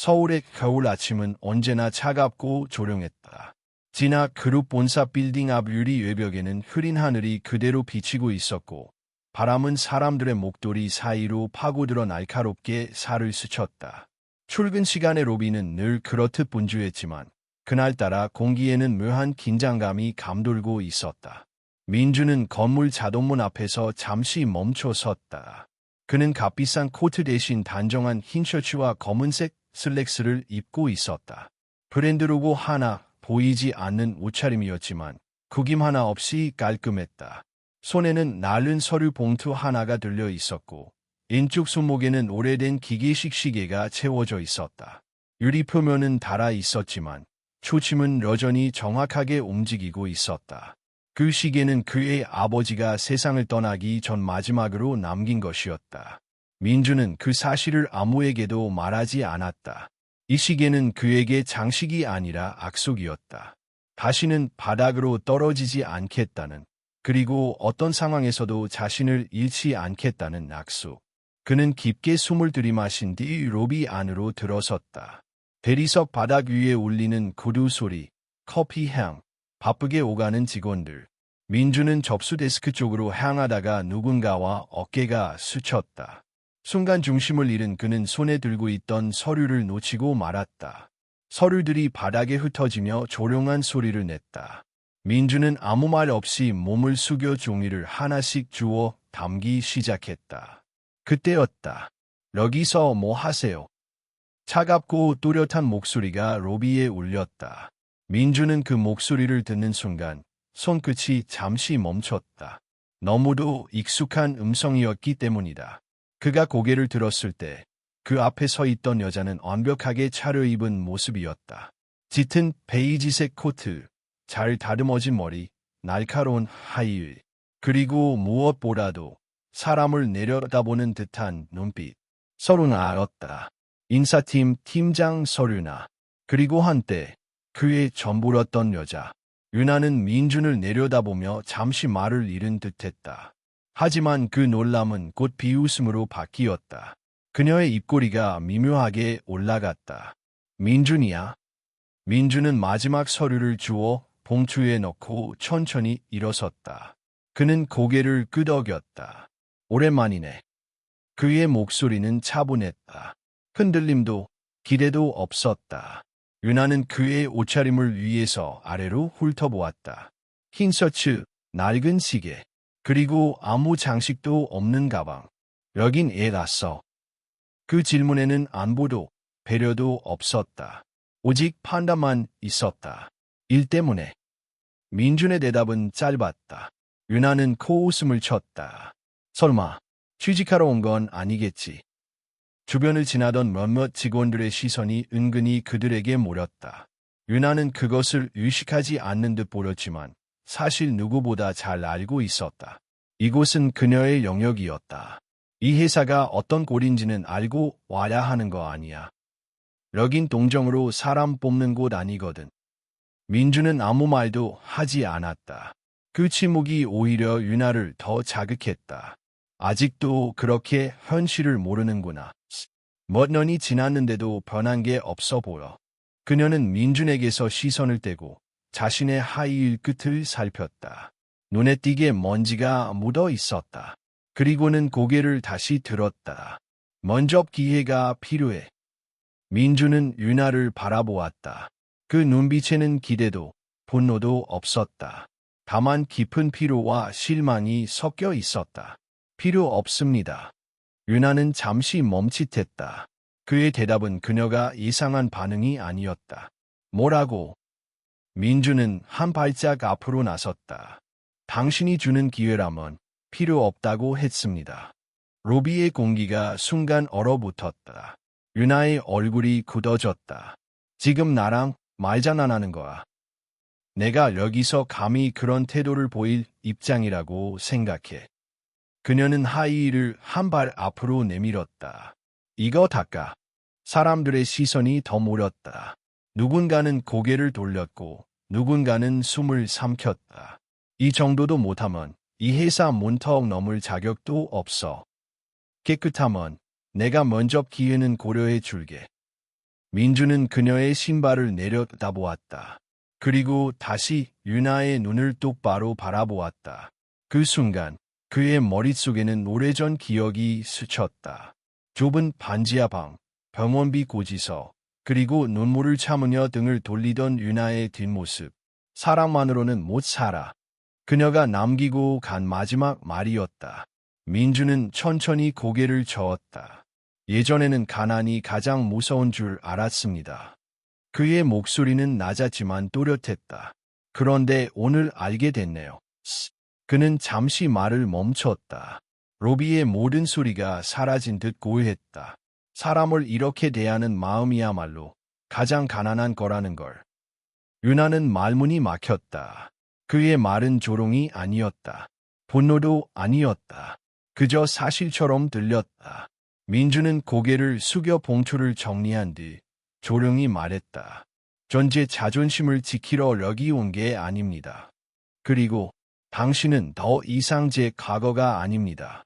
서울의 겨울 아침은 언제나 차갑고 조용했다. 진화 그룹 본사 빌딩 앞 유리 외벽에는 흐린 하늘이 그대로 비치고 있었고 바람은 사람들의 목도리 사이로 파고들어 날카롭게 살을 스쳤다. 출근 시간의 로비는 늘 그렇듯 분주했지만 그날따라 공기에는 묘한 긴장감이 감돌고 있었다. 민주는 건물 자동문 앞에서 잠시 멈춰 섰다. 그는 값비싼 코트 대신 단정한 흰 셔츠와 검은색 슬랙스를 입고 있었다. 브랜드 로고 하나 보이지 않는 옷차림이었지만 구김 하나 없이 깔끔했다. 손에는 낡은 서류 봉투 하나가 들려 있었고 왼쪽 손목에는 오래된 기계식 시계가 채워져 있었다. 유리 표면은 닳아 있었지만 초침은 여전히 정확하게 움직이고 있었다. 그 시계는 그의 아버지가 세상을 떠나기 전 마지막으로 남긴 것이었다. 민주는 그 사실을 아무에게도 말하지 않았다. 이 시계는 그에게 장식이 아니라 약속이었다. 다시는 바닥으로 떨어지지 않겠다는, 그리고 어떤 상황에서도 자신을 잃지 않겠다는 약속. 그는 깊게 숨을 들이마신 뒤 로비 안으로 들어섰다. 대리석 바닥 위에 울리는 구두 소리, 커피 향, 바쁘게 오가는 직원들. 민주는 접수 데스크 쪽으로 향하다가 누군가와 어깨가 스쳤다. 순간 중심을 잃은 그는 손에 들고 있던 서류를 놓치고 말았다. 서류들이 바닥에 흩어지며 조용한 소리를 냈다. 민주는 아무 말 없이 몸을 숙여 종이를 하나씩 주워 담기 시작했다. 그때였다. 여기서 뭐 하세요? 차갑고 또렷한 목소리가 로비에 울렸다. 민주는 그 목소리를 듣는 순간 손끝이 잠시 멈췄다. 너무도 익숙한 음성이었기 때문이다. 그가 고개를 들었을 때 그 앞에 서 있던 여자는 완벽하게 차려입은 모습이었다. 짙은 베이지색 코트, 잘 다듬어진 머리, 날카로운 하이힐, 그리고 무엇보다도 사람을 내려다보는 듯한 눈빛. 서로는 알았다. 인사팀 팀장 서류나, 그리고 한때 그의 전부였던 여자. 유나는 민준을 내려다보며 잠시 말을 잃은 듯했다. 하지만 그 놀람은 곧 비웃음으로 바뀌었다. 그녀의 입꼬리가 미묘하게 올라갔다. 민준이야? 민준은 마지막 서류를 주워 봉투에 넣고 천천히 일어섰다. 그는 고개를 끄덕였다. 오랜만이네. 그의 목소리는 차분했다. 흔들림도 기대도 없었다. 유나는 그의 옷차림을 위에서 아래로 훑어보았다. 흰 셔츠, 낡은 시계, 그리고 아무 장식도 없는 가방. 여긴 애 났어. 그 질문에는 안보도 배려도 없었다. 오직 판단만 있었다. 일 때문에. 민준의 대답은 짧았다. 유나는 코웃음을 쳤다. 설마 취직하러 온 건 아니겠지. 주변을 지나던 몇몇 직원들의 시선이 은근히 그들에게 몰렸다. 유나는 그것을 의식하지 않는 듯 보였지만 사실 누구보다 잘 알고 있었다. 이곳은 그녀의 영역이었다. 이 회사가 어떤 꼴인지는 알고 와야 하는 거 아니야. 여긴 동정으로 사람 뽑는 곳 아니거든. 민주는 아무 말도 하지 않았다. 그 침묵이 오히려 유나를 더 자극했다. 아직도 그렇게 현실을 모르는구나. 몇 년이 지났는데도 변한 게 없어 보여. 그녀는 민준에게서 시선을 떼고 자신의 하이힐 끝을 살폈다. 눈에 띄게 먼지가 묻어 있었다. 그리고는 고개를 다시 들었다. 면접 기회가 필요해. 민준은 유나를 바라보았다. 그 눈빛에는 기대도 분노도 없었다. 다만 깊은 피로와 실망이 섞여 있었다. 필요 없습니다. 유나는 잠시 멈칫했다. 그의 대답은 그녀가 예상한 반응이 아니었다. 뭐라고? 민주는 한 발짝 앞으로 나섰다. 당신이 주는 기회라면 필요 없다고 했습니다. 로비의 공기가 순간 얼어붙었다. 유나의 얼굴이 굳어졌다. 지금 나랑 말장 안 하는 거야. 내가 여기서 감히 그런 태도를 보일 입장이라고 생각해. 그녀는 하이힐을 한 발 앞으로 내밀었다. 이거 닦아. 사람들의 시선이 더 몰렸다. 누군가는 고개를 돌렸고 누군가는 숨을 삼켰다. 이 정도도 못하면 이 회사 문턱 넘을 자격도 없어. 깨끗하면 내가 면접 기회는 고려해 줄게. 민주는 그녀의 신발을 내려다보았다. 그리고 다시 유나의 눈을 똑바로 바라보았다. 그 순간 그의 머릿속에는 오래전 기억이 스쳤다. 좁은 반지하 방, 병원비 고지서, 그리고 눈물을 참으며 등을 돌리던 유나의 뒷모습. 사랑만으로는 못 살아. 그녀가 남기고 간 마지막 말이었다. 민주는 천천히 고개를 저었다. 예전에는 가난이 가장 무서운 줄 알았습니다. 그의 목소리는 낮았지만 또렷했다. 그런데 오늘 알게 됐네요. 그는 잠시 말을 멈췄다. 로비의 모든 소리가 사라진 듯 고요했다. 사람을 이렇게 대하는 마음이야말로 가장 가난한 거라는 걸. 유나는 말문이 막혔다. 그의 말은 조롱이 아니었다. 분노도 아니었다. 그저 사실처럼 들렸다. 민주는 고개를 숙여 봉투를 정리한 뒤 조용히 말했다. 전 제 자존심을 지키러 여기 온 게 아닙니다. 그리고 당신은 더 이상 제 과거가 아닙니다.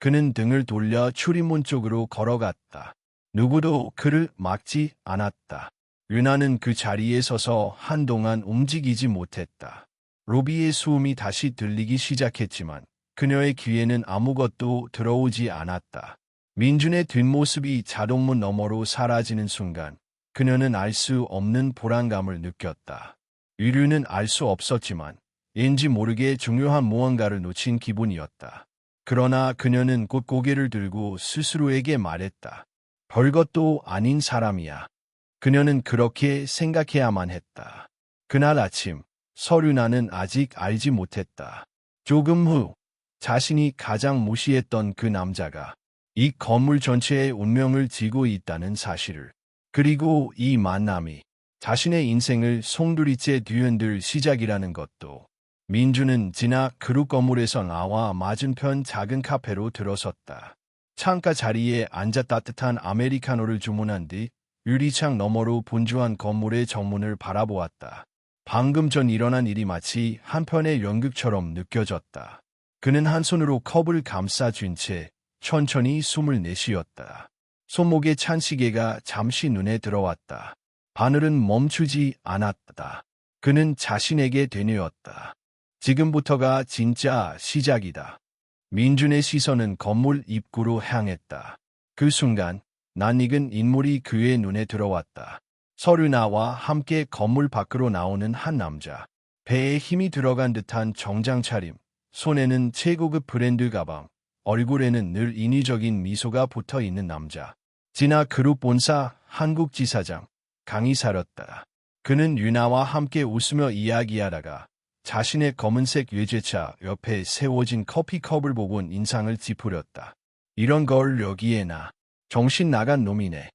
그는 등을 돌려 출입문 쪽으로 걸어갔다. 누구도 그를 막지 않았다. 유나는 그 자리에 서서 한동안 움직이지 못했다. 로비의 소음이 다시 들리기 시작했지만 그녀의 귀에는 아무것도 들어오지 않았다. 민준의 뒷모습이 자동문 너머로 사라지는 순간 그녀는 알 수 없는 불안감을 느꼈다. 유류는 알 수 없었지만 왠지 모르게 중요한 무언가를 놓친 기분이었다. 그러나 그녀는 곧 고개를 들고 스스로에게 말했다. 별것도 아닌 사람이야. 그녀는 그렇게 생각해야만 했다. 그날 아침 서류나는 아직 알지 못했다. 조금 후 자신이 가장 무시했던 그 남자가 이 건물 전체의 운명을 쥐고 있다는 사실을. 그리고 이 만남이 자신의 인생을 송두리째 뒤흔들 시작이라는 것도. 민주는 지나 그룹 건물에서 나와 맞은편 작은 카페로 들어섰다. 창가 자리에 앉아 따뜻한 아메리카노를 주문한 뒤 유리창 너머로 분주한 건물의 정문을 바라보았다. 방금 전 일어난 일이 마치 한편의 연극처럼 느껴졌다. 그는 한 손으로 컵을 감싸쥔 채 천천히 숨을 내쉬었다. 손목에 찬 시계가 잠시 눈에 들어왔다. 바늘은 멈추지 않았다. 그는 자신에게 되뇌었다. 지금부터가 진짜 시작이다. 민준의 시선은 건물 입구로 향했다. 그 순간 낯익은 인물이 그의 눈에 들어왔다. 서류나와 함께 건물 밖으로 나오는 한 남자. 배에 힘이 들어간 듯한 정장 차림, 손에는 최고급 브랜드 가방, 얼굴에는 늘 인위적인 미소가 붙어 있는 남자. 진아 그룹 본사 한국지사장 강희사였다. 그는 유나와 함께 웃으며 이야기하다가 자신의 검은색 외제차 옆에 세워진 커피컵을 보곤 인상을 찌푸렸다. 이런 걸 여기에나. 정신 나간 놈이네.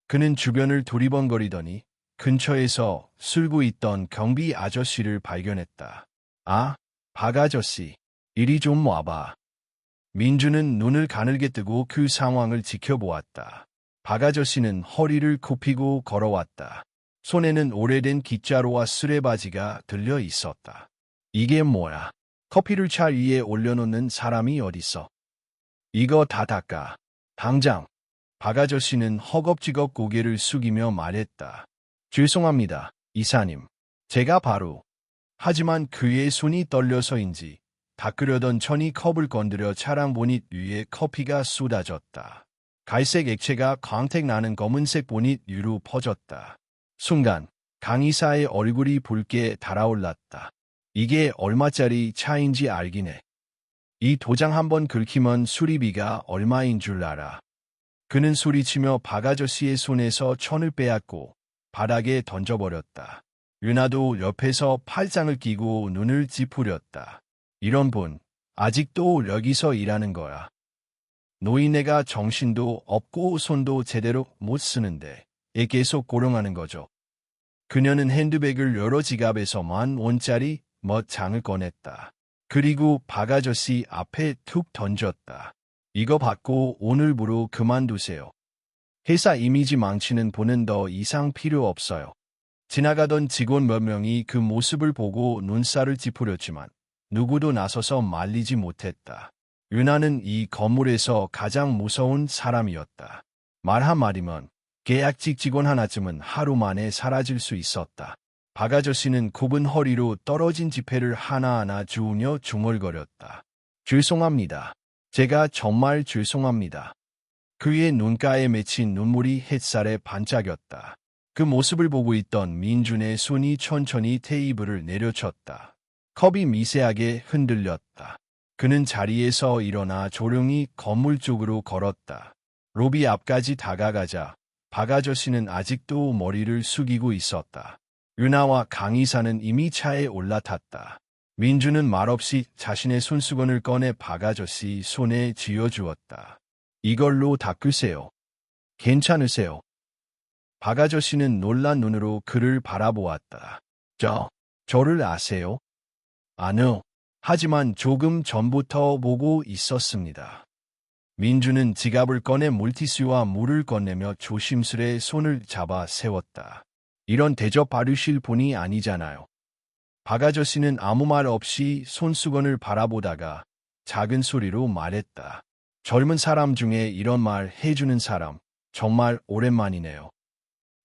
그는 주변을 두리번거리더니 근처에서 술고 있던 경비 아저씨를 발견했다. 아, 박 아저씨, 이리 좀 와봐. 민주는 눈을 가늘게 뜨고 그 상황을 지켜보았다. 박 아저씨는 허리를 굽히고 걸어왔다. 손에는 오래된 깃자루와 쓰레바지가 들려 있었다. 이게 뭐야? 커피를 차 위에 올려놓는 사람이 어딨어? 이거 다 닦아. 당장. 박 아저씨는 허겁지겁 고개를 숙이며 말했다. 죄송합니다, 이사님. 제가 바로. 하지만 그의 손이 떨려서인지 닦으려던 천이 컵을 건드려 차량 보닛 위에 커피가 쏟아졌다. 갈색 액체가 광택나는 검은색 보닛 위로 퍼졌다. 순간 강이사의 얼굴이 붉게 달아올랐다. 이게 얼마짜리 차인지 알긴 해. 이 도장 한번 긁히면 수리비가 얼마인 줄 알아. 그는 소리치며 박 아저씨의 손에서 천을 빼앗고 바닥에 던져버렸다. 유나도 옆에서 팔짱을 끼고 눈을 찌푸렸다. 이런 분, 아직도 여기서 일하는 거야. 노인네가 정신도 없고 손도 제대로 못 쓰는데 애 계속 고령하는 거죠. 그녀는 핸드백을 열어 지갑에서 10,000원짜리 멋장을 꺼냈다. 그리고 박 아저씨 앞에 툭 던졌다. 이거 받고 오늘부로 그만두세요. 회사 이미지 망치는 분은 더 이상 필요 없어요. 지나가던 직원 몇 명이 그 모습을 보고 눈살을 찌푸렸지만 누구도 나서서 말리지 못했다. 유나는 이 건물에서 가장 무서운 사람이었다. 말 한마디면 계약직 직원 하나쯤은 하루 만에 사라질 수 있었다. 박 아저씨는 굽은 허리로 떨어진 지폐를 하나하나 주우며 중얼거렸다. 죄송합니다. 제가 정말 죄송합니다. 그의 눈가에 맺힌 눈물이 햇살에 반짝였다. 그 모습을 보고 있던 민준의 손이 천천히 테이블을 내려쳤다. 컵이 미세하게 흔들렸다. 그는 자리에서 일어나 조용히 건물 쪽으로 걸었다. 로비 앞까지 다가가자 박 아저씨는 아직도 머리를 숙이고 있었다. 윤아와 강 이사는 이미 차에 올라탔다. 민준은 말없이 자신의 손수건을 꺼내 박 아저씨 손에 쥐어주었다. 이걸로 닦으세요. 괜찮으세요? 박 아저씨는 놀란 눈으로 그를 바라보았다. 저를 아세요? 아니요. 하지만 조금 전부터 보고 있었습니다. 민준은 지갑을 꺼내 물티슈와 물을 건네며 조심스레 손을 잡아 세웠다. 이런 대접 받으실 분이 아니잖아요. 박 아저씨는 아무 말 없이 손수건을 바라보다가 작은 소리로 말했다. 젊은 사람 중에 이런 말 해주는 사람 정말 오랜만이네요.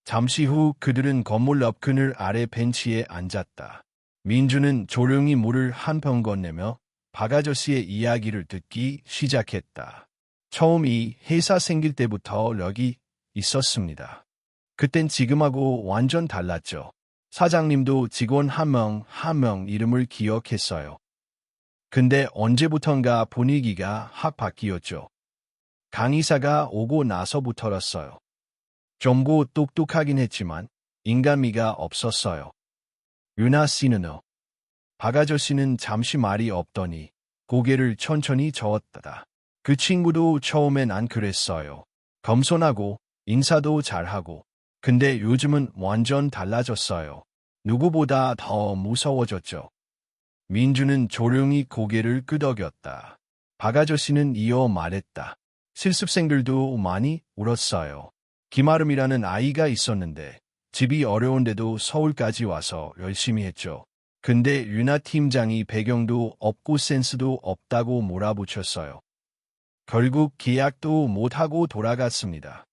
잠시 후 그들은 건물 옆 그늘 아래 벤치에 앉았다. 민준은 조용히 물을 한 병 건네며 박 아저씨의 이야기를 듣기 시작했다. 처음 이 회사 생길 때부터 여기 있었습니다. 그땐 지금하고 완전 달랐죠. 사장님도 직원 한 명 한 명 이름을 기억했어요. 근데 언제부턴가 분위기가 확 바뀌었죠. 강 이사가 오고 나서부터였어요. 좀고 똑똑하긴 했지만 인간미가 없었어요. 윤아 씨는요? 박 아저씨는 잠시 말이 없더니 고개를 천천히 저었다. 그 친구도 처음엔 안 그랬어요. 겸손하고 인사도 잘하고. 근데 요즘은 완전 달라졌어요. 누구보다 더 무서워졌죠. 민주는 조용히 고개를 끄덕였다. 박 아저씨는 이어 말했다. 실습생들도 많이 울었어요. 김아름이라는 아이가 있었는데 집이 어려운데도 서울까지 와서 열심히 했죠. 근데 윤아 팀장이 배경도 없고 센스도 없다고 몰아붙였어요. 결국 계약도 못하고 돌아갔습니다.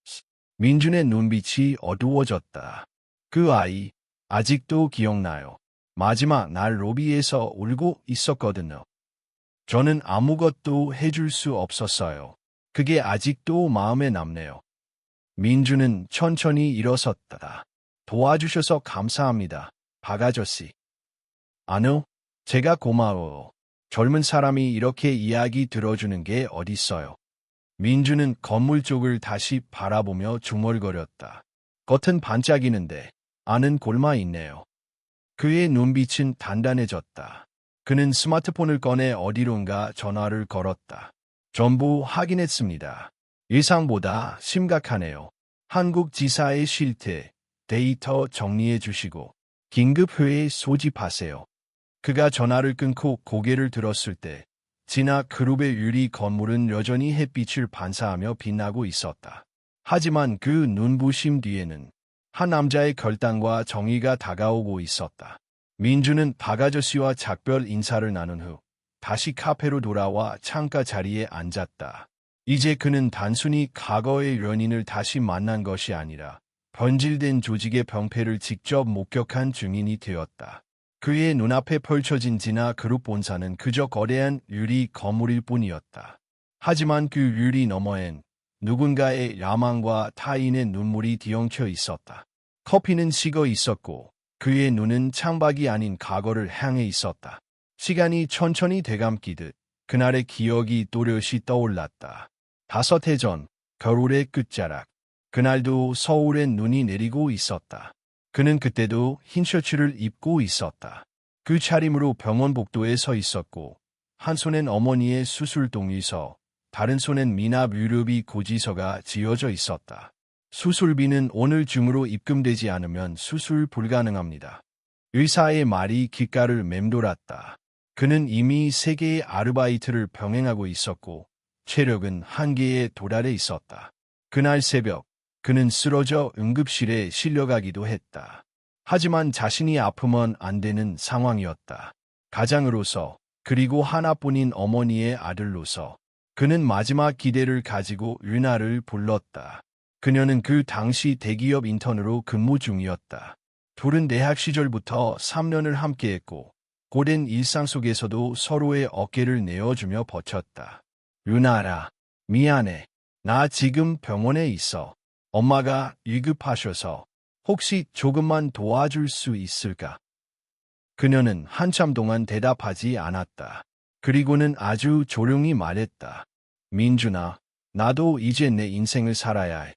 민준의 눈빛이 어두워졌다. 그 아이 아직도 기억나요. 마지막 날 로비에서 울고 있었거든요. 저는 아무것도 해줄 수 없었어요. 그게 아직도 마음에 남네요. 민준은 천천히 일어섰다. 도와주셔서 감사합니다, 박 아저씨. 아뇨, 제가 고마워요. 젊은 사람이 이렇게 이야기 들어주는 게 어딨어요. 민준은 건물 쪽을 다시 바라보며 중얼거렸다. 겉은 반짝이는데 안은 골마 있네요. 그의 눈빛은 단단해졌다. 그는 스마트폰을 꺼내 어디론가 전화를 걸었다. 전부 확인했습니다. 예상보다 심각하네요. 한국 지사의 실태, 데이터 정리해 주시고 긴급회의 소집하세요. 그가 전화를 끊고 고개를 들었을 때 진아 그룹의 유리 건물은 여전히 햇빛을 반사하며 빛나고 있었다. 하지만 그 눈부심 뒤에는 한 남자의 결단과 정의가 다가오고 있었다. 민주는 박 아저씨와 작별 인사를 나눈 후 다시 카페로 돌아와 창가 자리에 앉았다. 이제 그는 단순히 과거의 연인을 다시 만난 것이 아니라 변질된 조직의 병폐를 직접 목격한 증인이 되었다. 그의 눈앞에 펼쳐진 진아 그룹 본사는 그저 거대한 유리 건물일 뿐이었다. 하지만 그 유리 너머엔 누군가의 야망과 타인의 눈물이 뒤엉켜 있었다. 커피는 식어 있었고 그의 눈은 창밖이 아닌 과거를 향해 있었다. 시간이 천천히 되감기듯 그날의 기억이 또렷이 떠올랐다. 5해 전 겨울의 끝자락. 그날도 서울엔 눈이 내리고 있었다. 그는 그때도 흰 셔츠를 입고 있었다. 그 차림으로 병원 복도에 서 있었고 한 손엔 어머니의 수술동의서, 다른 손엔 미납 유류비 고지서가 지어져 있었다. 수술비는 오늘 중으로 입금되지 않으면 수술 불가능합니다. 의사의 말이 귓가를 맴돌았다. 그는 이미 3개의 아르바이트를 병행하고 있었고 체력은 한계에 도달해 있었다. 그날 새벽 그는 쓰러져 응급실에 실려가기도 했다. 하지만 자신이 아프면 안 되는 상황이었다. 가장으로서 그리고 하나뿐인 어머니의 아들로서 그는 마지막 기대를 가지고 윤아를 불렀다. 그녀는 그 당시 대기업 인턴으로 근무 중이었다. 둘은 대학 시절부터 3년을 함께했고 고된 일상 속에서도 서로의 어깨를 내어주며 버텼다. 유나라, 미안해. 나 지금 병원에 있어. 엄마가 위급하셔서 혹시 조금만 도와줄 수 있을까? 그녀는 한참 동안 대답하지 않았다. 그리고는 아주 조용히 말했다. 민준아, 나도 이제 내 인생을 살아야 해.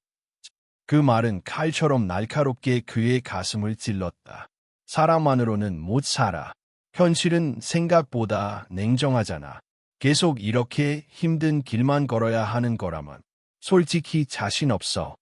그 말은 칼처럼 날카롭게 그의 가슴을 찔렀다. 사랑만으로는 못 살아. 현실은 생각보다 냉정하잖아. 계속 이렇게 힘든 길만 걸어야 하는 거라면 솔직히 자신 없어.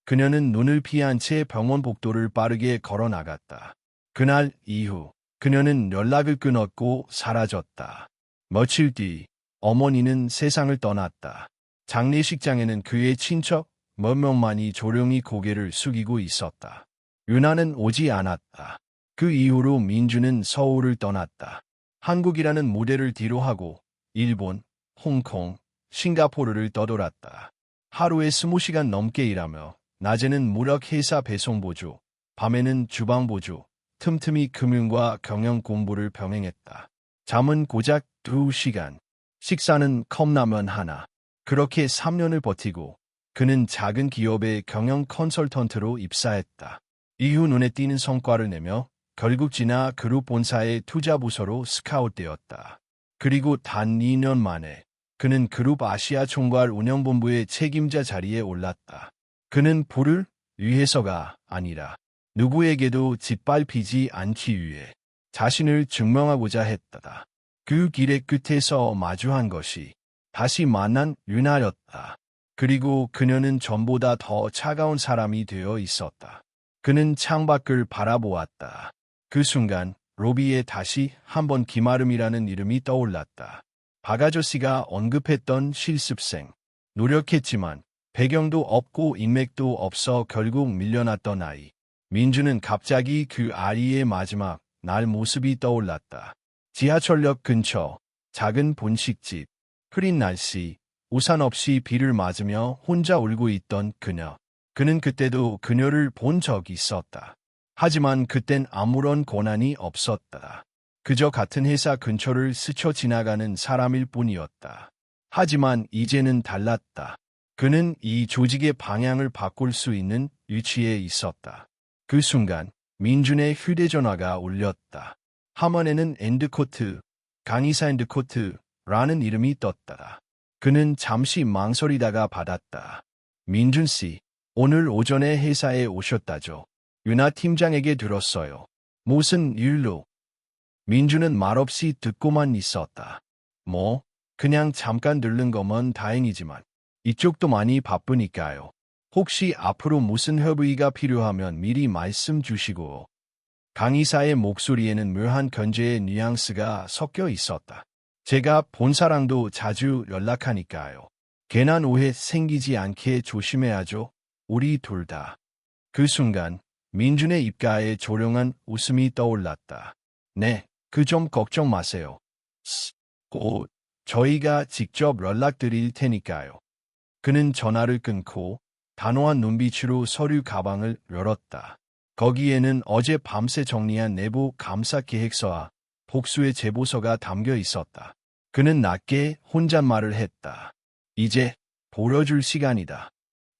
그녀는 눈을 피한 채 병원 복도를 빠르게 걸어 나갔다. 그날 이후 그녀는 연락을 끊었고 사라졌다. 며칠 뒤 어머니는 세상을 떠났다. 장례식장에는 그의 친척 몇 명만이 조용히 고개를 숙이고 있었다. 유나는 오지 않았다. 그 이후로 민주는 서울을 떠났다. 한국이라는 무대를 뒤로하고 일본, 홍콩, 싱가포르를 떠돌았다. 하루에 20시간 넘게 일하며 낮에는 무력 회사 배송보조, 밤에는 주방보조, 틈틈이 금융과 경영 공부를 병행했다. 잠은 고작 2시간, 식사는 컵라면 하나. 그렇게 3년을 버티고 그는 작은 기업의 경영 컨설턴트로 입사했다. 이후 눈에 띄는 성과를 내며 결국 진화 그룹 본사의 투자부서로 스카웃되었다. 그리고 단 2년 만에 그는 그룹 아시아 총괄 운영본부의 책임자 자리에 올랐다. 그는 부를 위해서가 아니라 누구에게도 짓밟히지 않기 위해 자신을 증명하고자 했다. 그 길의 끝에서 마주한 것이 다시 만난 유나였다. 그리고 그녀는 전보다 더 차가운 사람이 되어 있었다. 그는 창밖을 바라보았다. 그 순간 로비에 다시 한번 김아름이라는 이름이 떠올랐다. 박 아저씨가 언급했던 실습생. 노력했지만 배경도 없고 인맥도 없어 결국 밀려났던 아이. 민주는 갑자기 그 아이의 마지막 날 모습이 떠올랐다. 지하철역 근처 작은 분식집. 흐린 날씨, 우산 없이 비를 맞으며 혼자 울고 있던 그녀. 그는 그때도 그녀를 본 적이 있었다. 하지만 그땐 아무런 권한이 없었다. 그저 같은 회사 근처를 스쳐 지나가는 사람일 뿐이었다. 하지만 이제는 달랐다. 그는 이 조직의 방향을 바꿀 수 있는 위치에 있었다. 그 순간 민준의 휴대전화가 울렸다. 화면에는 엔드코트, 강의사 엔드코트라는 이름이 떴다. 그는 잠시 망설이다가 받았다. 민준 씨, 오늘 오전에 회사에 오셨다죠? 유나 팀장에게 들었어요. 무슨 일로? 민준은 말없이 듣고만 있었다. 뭐, 그냥 잠깐 들른 거면 다행이지만 이쪽도 많이 바쁘니까요. 혹시 앞으로 무슨 협의가 필요하면 미리 말씀 주시고. 강의사의 목소리에는 묘한 견제의 뉘앙스가 섞여 있었다. 제가 본사랑도 자주 연락하니까요. 괜한 오해 생기지 않게 조심해야죠. 우리 둘 다. 그 순간 민준의 입가에 조용한 웃음이 떠올랐다. 네, 그 점 걱정 마세요. 곧 저희가 직접 연락드릴 테니까요. 그는 전화를 끊고 단호한 눈빛으로 서류 가방을 열었다. 거기에는 어제 밤새 정리한 내부 감사 계획서와 복수의 제보서가 담겨 있었다. 그는 낮게 혼잣말을 했다. 이제 보여줄 시간이다.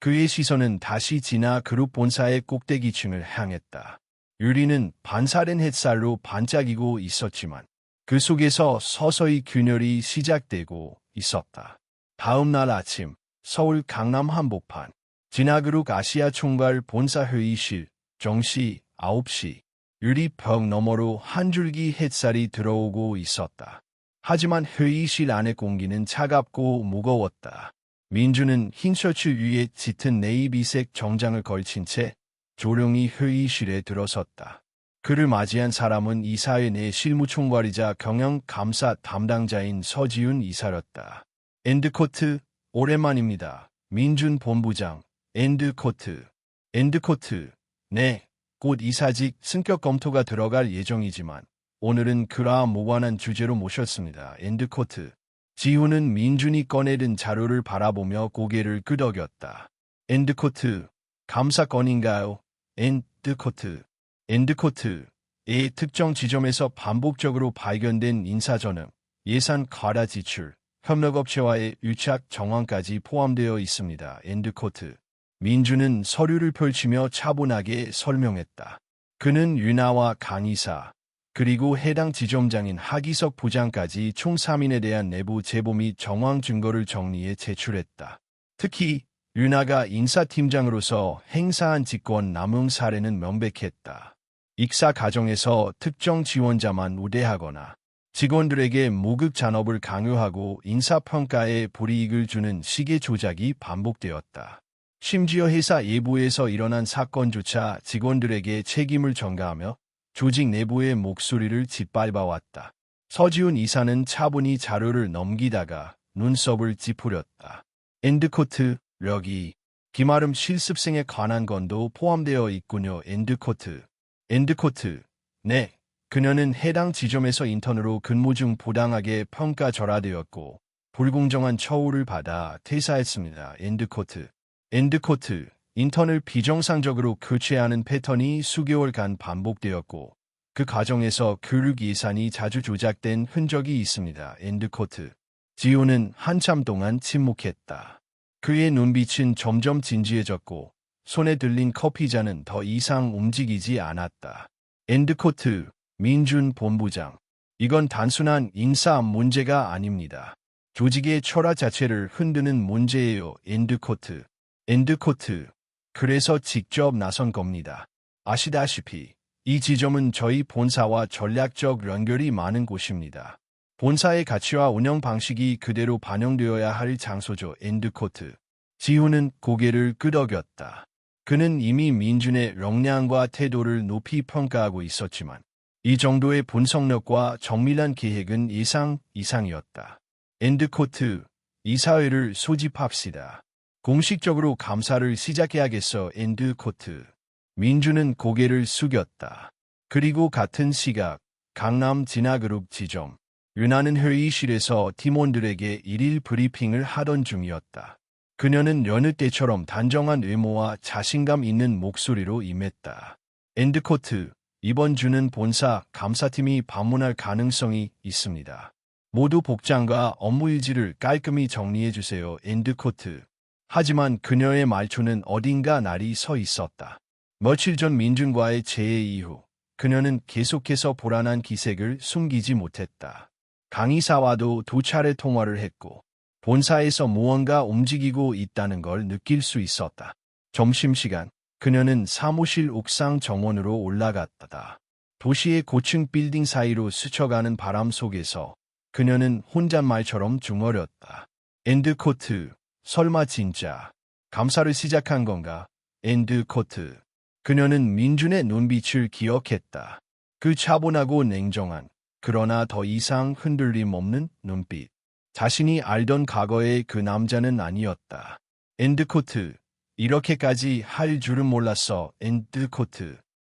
그의 시선은 다시 진화 그룹 본사의 꼭대기층을 향했다. 유리는 반사된 햇살로 반짝이고 있었지만 그 속에서 서서히 균열이 시작되고 있었다. 다음 날 아침 서울 강남 한복판 진화그룹 아시아 총괄 본사 회의실 정시 9시 유리벽 너머로 한 줄기 햇살이 들어오고 있었다. 하지만 회의실 안의 공기는 차갑고 무거웠다. 민주는 흰 셔츠 위에 짙은 네이비색 정장을 걸친 채 조용히 회의실에 들어섰다. 그를 맞이한 사람은 이사회 내 실무총괄이자 경영감사 담당자인 서지훈 이사였다. 엔드코트, 오랜만입니다. 민준 본부장, 엔드코트. 네, 곧 이사직 승격 검토가 들어갈 예정이지만 오늘은 그와 무관한 주제로 모셨습니다. 엔드코트. 지훈은 민준이 꺼내든 자료를 바라보며 고개를 끄덕였다. 엔드코트. 감사건인가요? 엔드코트. 엔드코트의 특정 지점에서 반복적으로 발견된 인사전응, 예산 과다 지출, 협력업체와의 유착 정황까지 포함되어 있습니다. 엔드코트. 민주는 서류를 펼치며 차분하게 설명했다. 그는 윤아와 강이사, 그리고 해당 지점장인 하기석 부장까지 총 3인에 대한 내부 제보 및 정황 증거를 정리해 제출했다. 특히 윤아가 인사팀장으로서 행사한 직권 남용 사례는 명백했다. 익사 과정에서 특정 지원자만 우대하거나 직원들에게 무급 잔업을 강요하고 인사평가에 불이익을 주는 식의 조작이 반복되었다. 심지어 회사 예부에서 일어난 사건조차 직원들에게 책임을 전가하며 조직 내부의 목소리를 짓밟아왔다. 서지훈 이사는 차분히 자료를 넘기다가 눈썹을 찌푸렸다. 엔드코트. 여기 김아름 실습생에 관한 건도 포함되어 있군요. 엔드코트. 엔드코트. 네. 그녀는 해당 지점에서 인턴으로 근무 중 부당하게 평가절하되었고 불공정한 처우를 받아 퇴사했습니다. 엔드코트. 엔드코트. 인턴을 비정상적으로 교체하는 패턴이 수개월간 반복되었고 그 과정에서 교육 예산이 자주 조작된 흔적이 있습니다. 엔드코트. 지호는 한참 동안 침묵했다. 그의 눈빛은 점점 진지해졌고 손에 들린 커피잔은 더 이상 움직이지 않았다. 엔드코트. 민준 본부장. 이건 단순한 인사 문제가 아닙니다. 조직의 철학 자체를 흔드는 문제예요. 엔드코트. 엔드코트. 그래서 직접 나선 겁니다. 아시다시피 이 지점은 저희 본사와 전략적 연결이 많은 곳입니다. 본사의 가치와 운영 방식이 그대로 반영되어야 할 장소죠. 엔드코트. 지훈은 고개를 끄덕였다. 그는 이미 민준의 역량과 태도를 높이 평가하고 있었지만 이 정도의 분석력과 정밀한 계획은 예상 이상이었다. 엔드코트. 이사회를 소집합시다. 공식적으로 감사를 시작해야겠어. 엔드코트. 민준은 고개를 숙였다. 그리고 같은 시각 강남 진화그룹 지점. 윤아는 회의실에서 팀원들에게 일일 브리핑을 하던 중이었다. 그녀는 여느 때처럼 단정한 외모와 자신감 있는 목소리로 임했다. 엔드코트. 이번 주는 본사 감사팀이 방문할 가능성이 있습니다. 모두 복장과 업무 일지를 깔끔히 정리해주세요. 엔드코트. 하지만 그녀의 말투는 어딘가 날이 서 있었다. 며칠 전 민준과의 재해 이후 그녀는 계속해서 불안한 기색을 숨기지 못했다. 강이사와도 2차례 통화를 했고 본사에서 무언가 움직이고 있다는 걸 느낄 수 있었다. 점심시간 그녀는 사무실 옥상 정원으로 올라갔다. 도시의 고층 빌딩 사이로 스쳐가는 바람 속에서 그녀는 혼잣말처럼 중얼였다. 엔드코트. 설마 진짜 감사를 시작한 건가? 엔드코트. 그녀는 민준의 눈빛을 기억했다. 그 차분하고 냉정한 그러나 더 이상 흔들림 없는 눈빛. 자신이 알던 과거의 그 남자는 아니었다. 엔드코트. 이렇게까지 할 줄은 몰랐어. 엔드코트.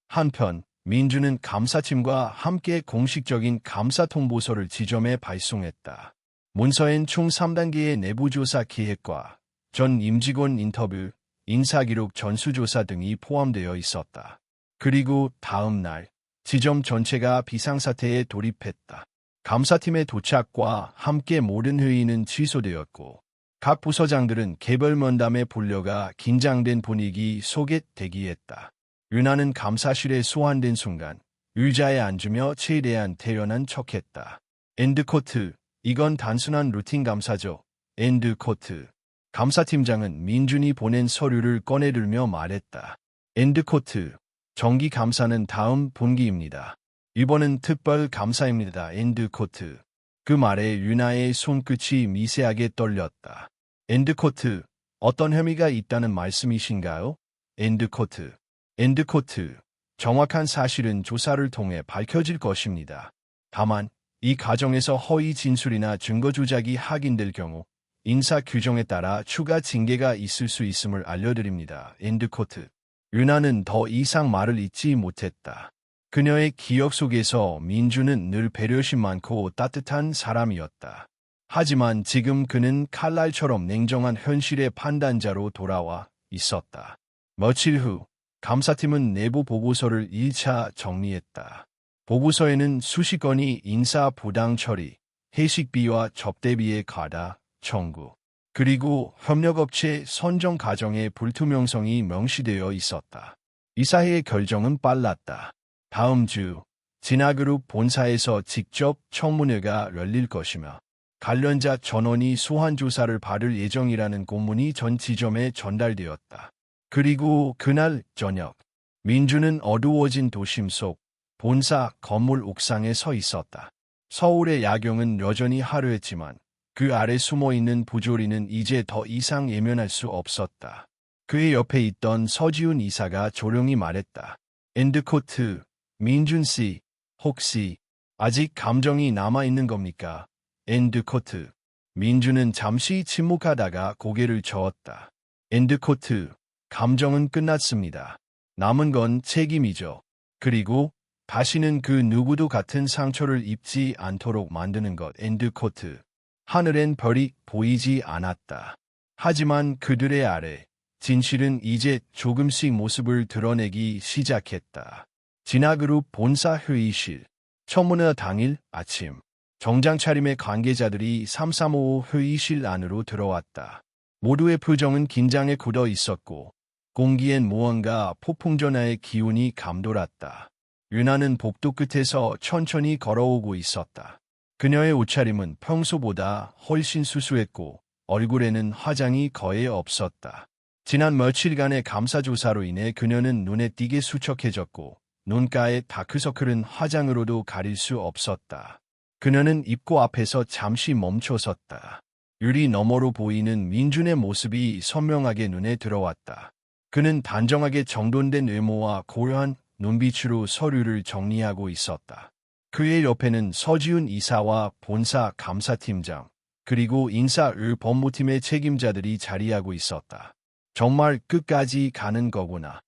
한편 민준은 감사팀과 함께 공식적인 감사 통보서를 지점에 발송했다. 문서엔 총 3단계의 내부조사 기획과 전 임직원 인터뷰, 인사기록 전수조사 등이 포함되어 있었다. 그리고 다음 날 지점 전체가 비상사태에 돌입했다. 감사팀의 도착과 함께 모든 회의는 취소되었고 각 부서장들은 개별 면담에 불려가 긴장된 분위기 속에 대기했다. 윤아는 감사실에 소환된 순간 의자에 앉으며 최대한 태연한 척했다. 엔드코트. 이건 단순한 루틴 감사죠. 엔드코트. 감사팀장은 민준이 보낸 서류를 꺼내들며 말했다. 엔드코트. 정기 감사는 다음 분기입니다. 이번은 특별 감사입니다. 엔드코트. 그 말에 윤아의 손끝이 미세하게 떨렸다. 엔드코트. 어떤 혐의가 있다는 말씀이신가요? 엔드코트. 엔드코트. 정확한 사실은 조사를 통해 밝혀질 것입니다. 다만 이 과정에서 허위 진술이나 증거 조작이 확인될 경우 인사 규정에 따라 추가 징계가 있을 수 있음을 알려드립니다. 엔드코트. 윤아는 더 이상 말을 잇지 못했다. 그녀의 기억 속에서 민준은 늘 배려심 많고 따뜻한 사람이었다. 하지만 지금 그는 칼날처럼 냉정한 현실의 판단자로 돌아와 있었다. 며칠 후 감사팀은 내부 보고서를 1차 정리했다. 보고서에는 수십 건의 인사 부당 처리, 회식비와 접대비의 과다 청구, 그리고 협력업체 선정 과정의 불투명성이 명시되어 있었다. 이사회의 결정은 빨랐다. 다음 주 진화그룹 본사에서 직접 청문회가 열릴 것이며 관련자 전원이 소환 조사를 받을 예정이라는 공문이 전 지점에 전달되었다. 그리고 그날 저녁 민주는 어두워진 도심 속 본사 건물 옥상에 서 있었다. 서울의 야경은 여전히 화려했지만 그 아래 숨어있는 부조리는 이제 더 이상 예면할 수 없었다. 그의 옆에 있던 서지훈 이사가 조용히 말했다. 엔드코트, 민준 씨, 혹시 아직 감정이 남아있는 겁니까? 엔드코트. 민준은 잠시 침묵하다가 고개를 저었다. 엔드코트, 감정은 끝났습니다. 남은 건 책임이죠. 그리고 다시는 그 누구도 같은 상처를 입지 않도록 만드는 것. 엔드코트. 하늘엔 별이 보이지 않았다. 하지만 그들의 아래 진실은 이제 조금씩 모습을 드러내기 시작했다. 진화그룹 본사 회의실. 청문회 당일 아침. 정장 차림의 관계자들이 335 회의실 안으로 들어왔다. 모두의 표정은 긴장에 굳어 있었고 공기엔 무언가 폭풍전야의 기운이 감돌았다. 윤아는 복도 끝에서 천천히 걸어오고 있었다. 그녀의 옷차림은 평소보다 훨씬 수수했고 얼굴에는 화장이 거의 없었다. 지난 며칠간의 감사조사로 인해 그녀는 눈에 띄게 수척해졌고 눈가의 다크서클은 화장으로도 가릴 수 없었다. 그녀는 입구 앞에서 잠시 멈춰섰다. 유리 너머로 보이는 민준의 모습이 선명하게 눈에 들어왔다. 그는 단정하게 정돈된 외모와 고요한 눈빛으로 서류를 정리하고 있었다. 그의 옆에는 서지훈 이사와 본사 감사팀장, 그리고 인사을 법무팀의 책임자들이 자리하고 있었다. 정말 끝까지 가는 거구나.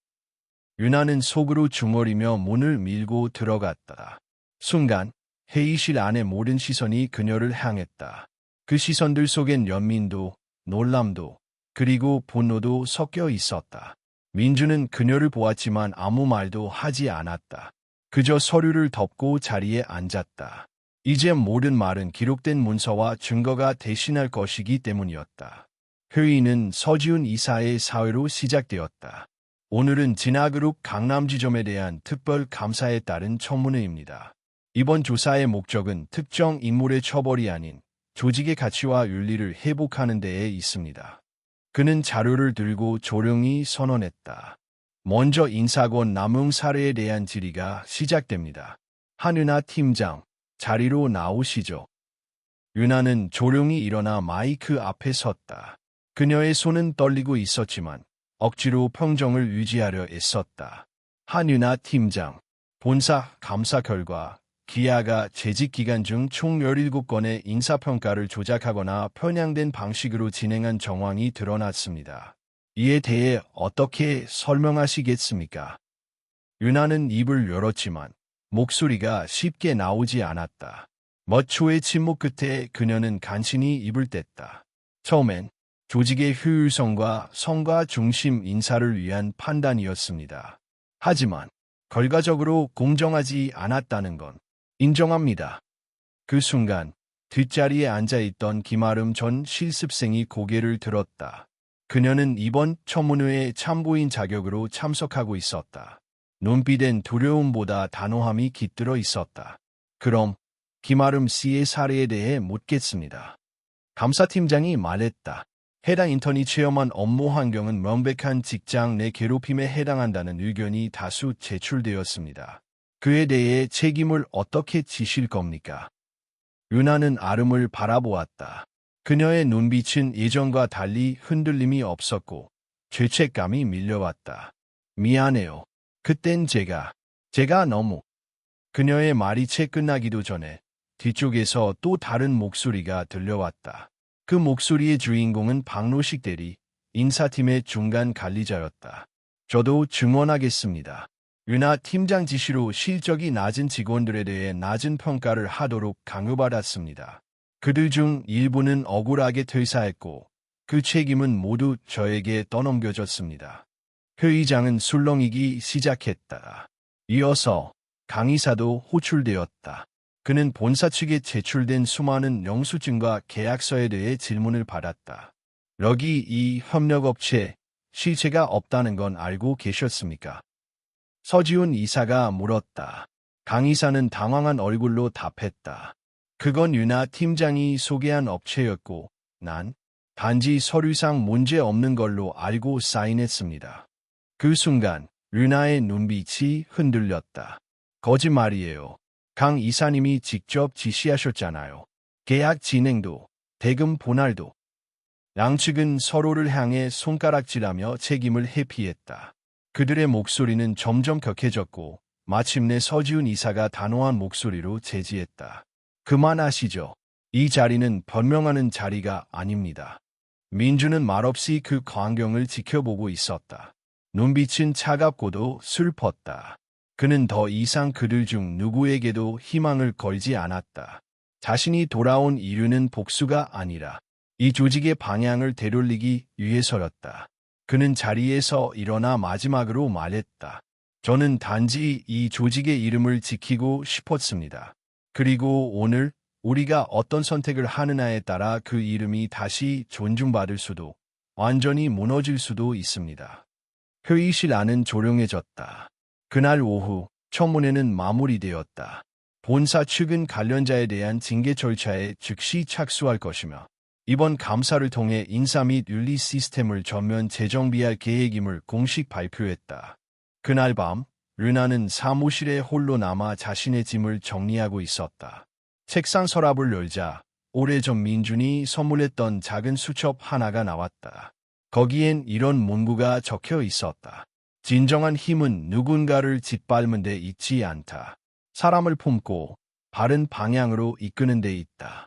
윤아는 속으로 중얼이며 문을 밀고 들어갔다. 순간 회의실 안의 모든 시선이 그녀를 향했다. 그 시선들 속엔 연민도, 놀람도, 그리고 분노도 섞여 있었다. 민주는 그녀를 보았지만 아무 말도 하지 않았다. 그저 서류를 덮고 자리에 앉았다. 이제 모든 말은 기록된 문서와 증거가 대신할 것이기 때문이었다. 회의는 서지훈 이사의 사회로 시작되었다. 오늘은 진화그룹 강남지점에 대한 특별 감사에 따른 청문회입니다. 이번 조사의 목적은 특정 인물의 처벌이 아닌 조직의 가치와 윤리를 회복하는 데에 있습니다. 그는 자료를 들고 조용히 선언했다. 먼저 인사권 남용 사례에 대한 질의가 시작됩니다. 한윤아 팀장, 자리로 나오시죠. 윤아는 조용히 일어나 마이크 앞에 섰다. 그녀의 손은 떨리고 있었지만 억지로 평정을 유지하려 애썼다. 한윤아 팀장, 본사 감사 결과 기아가 재직 기간 중 총 17건의 인사평가를 조작하거나 편향된 방식으로 진행한 정황이 드러났습니다. 이에 대해 어떻게 설명하시겠습니까? 윤아는 입을 열었지만 목소리가 쉽게 나오지 않았다. 몇 초의 침묵 끝에 그녀는 간신히 입을 뗐다. 처음엔 조직의 효율성과 성과 중심 인사를 위한 판단이었습니다. 하지만 결과적으로 공정하지 않았다는 건 인정합니다. 그 순간 뒷자리에 앉아있던 김아름 전 실습생이 고개를 들었다. 그녀는 이번 청문회에 참고인 자격으로 참석하고 있었다. 눈빛엔 두려움보다 단호함이 깃들어 있었다. 그럼 김아름 씨의 사례에 대해 묻겠습니다. 감사팀장이 말했다. 해당 인턴이 체험한 업무 환경은 명백한 직장 내 괴롭힘에 해당한다는 의견이 다수 제출되었습니다. 그에 대해 책임을 어떻게 지실 겁니까? 윤아는 아름을 바라보았다. 그녀의 눈빛은 예전과 달리 흔들림이 없었고 죄책감이 밀려왔다. 미안해요. 그땐 제가 너무... 그녀의 말이 채 끝나기도 전에 뒤쪽에서 또 다른 목소리가 들려왔다. 그 목소리의 주인공은 박노식 대리, 인사팀의 중간 관리자였다. 저도 증언하겠습니다. 윤아 팀장 지시로 실적이 낮은 직원들에 대해 낮은 평가를 하도록 강요받았습니다. 그들 중 일부는 억울하게 퇴사했고 그 책임은 모두 저에게 떠넘겨졌습니다. 회의장은 술렁이기 시작했다. 이어서 강 이사도 호출되었다. 그는 본사 측에 제출된 수많은 영수증과 계약서에 대해 질문을 받았다. 여기 이 협력업체 실체가 없다는 건 알고 계셨습니까? 서지훈 이사가 물었다. 강 이사는 당황한 얼굴로 답했다. 그건 윤아 팀장이 소개한 업체였고 난 단지 서류상 문제 없는 걸로 알고 사인했습니다. 그 순간 윤아의 눈빛이 흔들렸다. 거짓말이에요. 강 이사님이 직접 지시하셨잖아요. 계약 진행도, 대금 분할도. 양측은 서로를 향해 손가락질하며 책임을 회피했다. 그들의 목소리는 점점 격해졌고 마침내 서지훈 이사가 단호한 목소리로 제지했다. 그만하시죠. 이 자리는 변명하는 자리가 아닙니다. 민주는 말없이 그 광경을 지켜보고 있었다. 눈빛은 차갑고도 슬펐다. 그는 더 이상 그들 중 누구에게도 희망을 걸지 않았다. 자신이 돌아온 이유는 복수가 아니라 이 조직의 방향을 되돌리기 위해서였다. 그는 자리에서 일어나 마지막으로 말했다. 저는 단지 이 조직의 이름을 지키고 싶었습니다. 그리고 오늘 우리가 어떤 선택을 하느냐에 따라 그 이름이 다시 존중받을 수도 완전히 무너질 수도 있습니다. 회의실 안은 조용해졌다. 그날 오후 청문회는 마무리되었다. 본사 측은 관련자에 대한 징계 절차에 즉시 착수할 것이며 이번 감사를 통해 인사 및 윤리 시스템을 전면 재정비할 계획임을 공식 발표했다. 그날 밤 르나는 사무실에 홀로 남아 자신의 짐을 정리하고 있었다. 책상 서랍을 열자 오래전 민준이 선물했던 작은 수첩 하나가 나왔다. 거기엔 이런 문구가 적혀 있었다. 진정한 힘은 누군가를 짓밟는 데 있지 않다. 사람을 품고 바른 방향으로 이끄는 데 있다.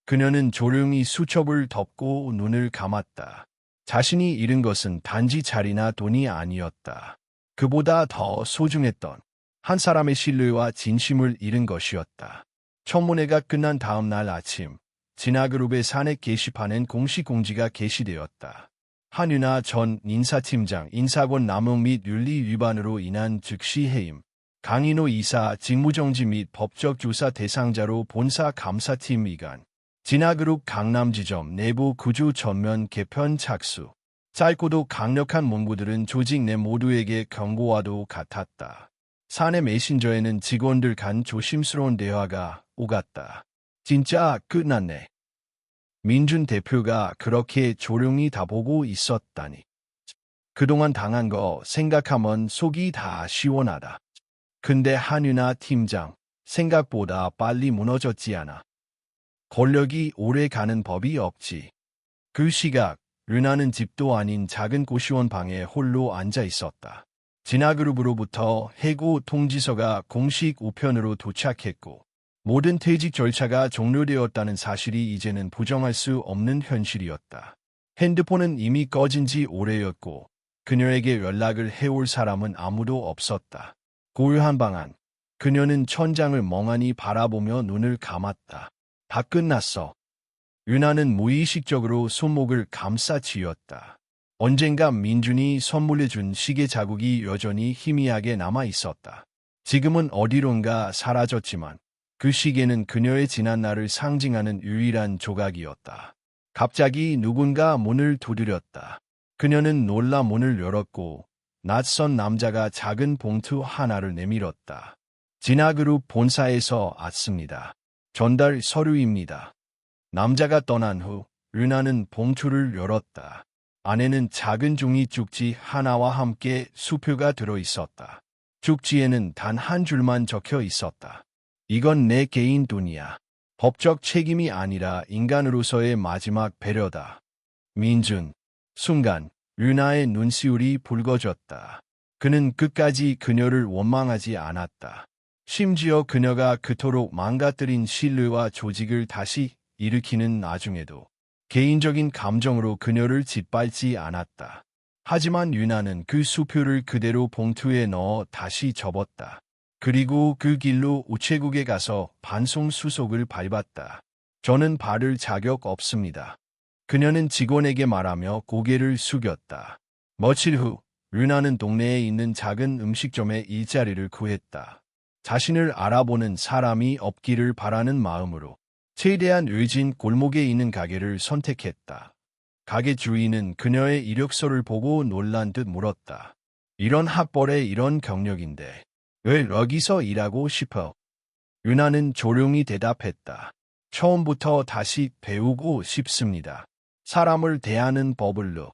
그녀는 조용히 수첩을 덮고 눈을 감았다. 자신이 잃은 것은 단지 자리나 돈이 아니었다. 그보다 더 소중했던 한 사람의 신뢰와 진심을 잃은 것이었다. 청문회가 끝난 다음 날 아침, 진아그룹의 사내 게시판엔 공식 공지가 게시되었다. 한윤아 전 인사팀장 인사권 남용 및 윤리 위반으로 인한 즉시 해임, 강인호 이사 직무정지 및 법적 조사 대상자로 본사 감사팀 이관, 진아그룹 강남지점 내부 구조 전면 개편 착수. 짧고도 강력한 문구들은 조직 내 모두에게 경고와도 같았다. 사내 메신저에는 직원들 간 조심스러운 대화가 오갔다. 진짜 끝났네. 민준 대표가 그렇게 조용히 다 보고 있었다니. 그동안 당한 거 생각하면 속이 다 시원하다. 근데 한윤아 팀장, 생각보다 빨리 무너졌지 않아. 권력이 오래 가는 법이 없지. 그 시각, 르나는 집도 아닌 작은 고시원 방에 홀로 앉아 있었다. 진아그룹으로부터 해고 통지서가 공식 우편으로 도착했고 모든 퇴직 절차가 종료되었다는 사실이 이제는 부정할 수 없는 현실이었다. 핸드폰은 이미 꺼진 지 오래였고 그녀에게 연락을 해올 사람은 아무도 없었다. 고요한 방 안. 그녀는 천장을 멍하니 바라보며 눈을 감았다. 다 끝났어. 윤아는 무의식적으로 손목을 감싸 쥐었다. 언젠가 민준이 선물해준 시계 자국이 여전히 희미하게 남아 있었다. 지금은 어디론가 사라졌지만 그 시계는 그녀의 지난 날을 상징하는 유일한 조각이었다. 갑자기 누군가 문을 두드렸다. 그녀는 놀라 문을 열었고 낯선 남자가 작은 봉투 하나를 내밀었다. 진아그룹 본사에서 왔습니다. 전달 서류입니다. 남자가 떠난 후 르나는 봉투를 열었다. 안에는 작은 종이 쪽지 하나와 함께 수표가 들어있었다. 쪽지에는 단 한 줄만 적혀 있었다. 이건 내 개인 돈이야. 법적 책임이 아니라 인간으로서의 마지막 배려다. 민준. 순간 르나의 눈시울이 붉어졌다. 그는 끝까지 그녀를 원망하지 않았다. 심지어 그녀가 그토록 망가뜨린 신뢰와 조직을 다시 일으키는 나중에도 개인적인 감정으로 그녀를 짓밟지 않았다. 하지만 윤아는 그 수표를 그대로 봉투에 넣어 다시 접었다. 그리고 그 길로 우체국에 가서 반송 수속을 밟았다. 저는 받을 자격 없습니다. 그녀는 직원에게 말하며 고개를 숙였다. 며칠 후 윤아는 동네에 있는 작은 음식점에 일자리를 구했다. 자신을 알아보는 사람이 없기를 바라는 마음으로 최대한 외진 골목에 있는 가게를 선택했다. 가게 주인은 그녀의 이력서를 보고 놀란 듯 물었다. 이런 학벌에 이런 경력인데 왜 여기서 일하고 싶어? 윤아는 조용히 대답했다. 처음부터 다시 배우고 싶습니다. 사람을 대하는 법을로.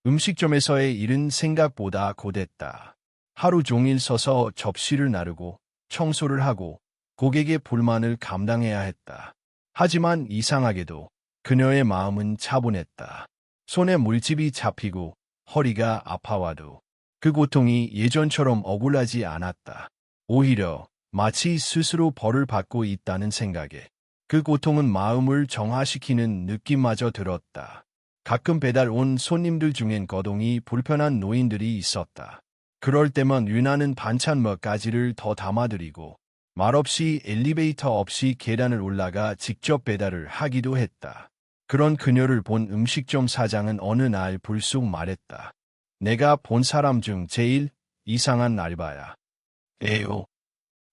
음식점에서의 일은 생각보다 고됐다. 하루 종일 서서 접시를 나르고 청소를 하고 고객의 불만을 감당해야 했다. 하지만 이상하게도 그녀의 마음은 차분했다. 손에 물집이 잡히고 허리가 아파와도 그 고통이 예전처럼 억울하지 않았다. 오히려 마치 스스로 벌을 받고 있다는 생각에 그 고통은 마음을 정화시키는 느낌마저 들었다. 가끔 배달 온 손님들 중엔 거동이 불편한 노인들이 있었다. 그럴 때만 윤아는 반찬 몇 가지를 더 담아드리고 말없이 엘리베이터 없이 계단을 올라가 직접 배달을 하기도 했다. 그런 그녀를 본 음식점 사장은 어느 날 불쑥 말했다. 내가 본 사람 중 제일 이상한 알바야. 에요.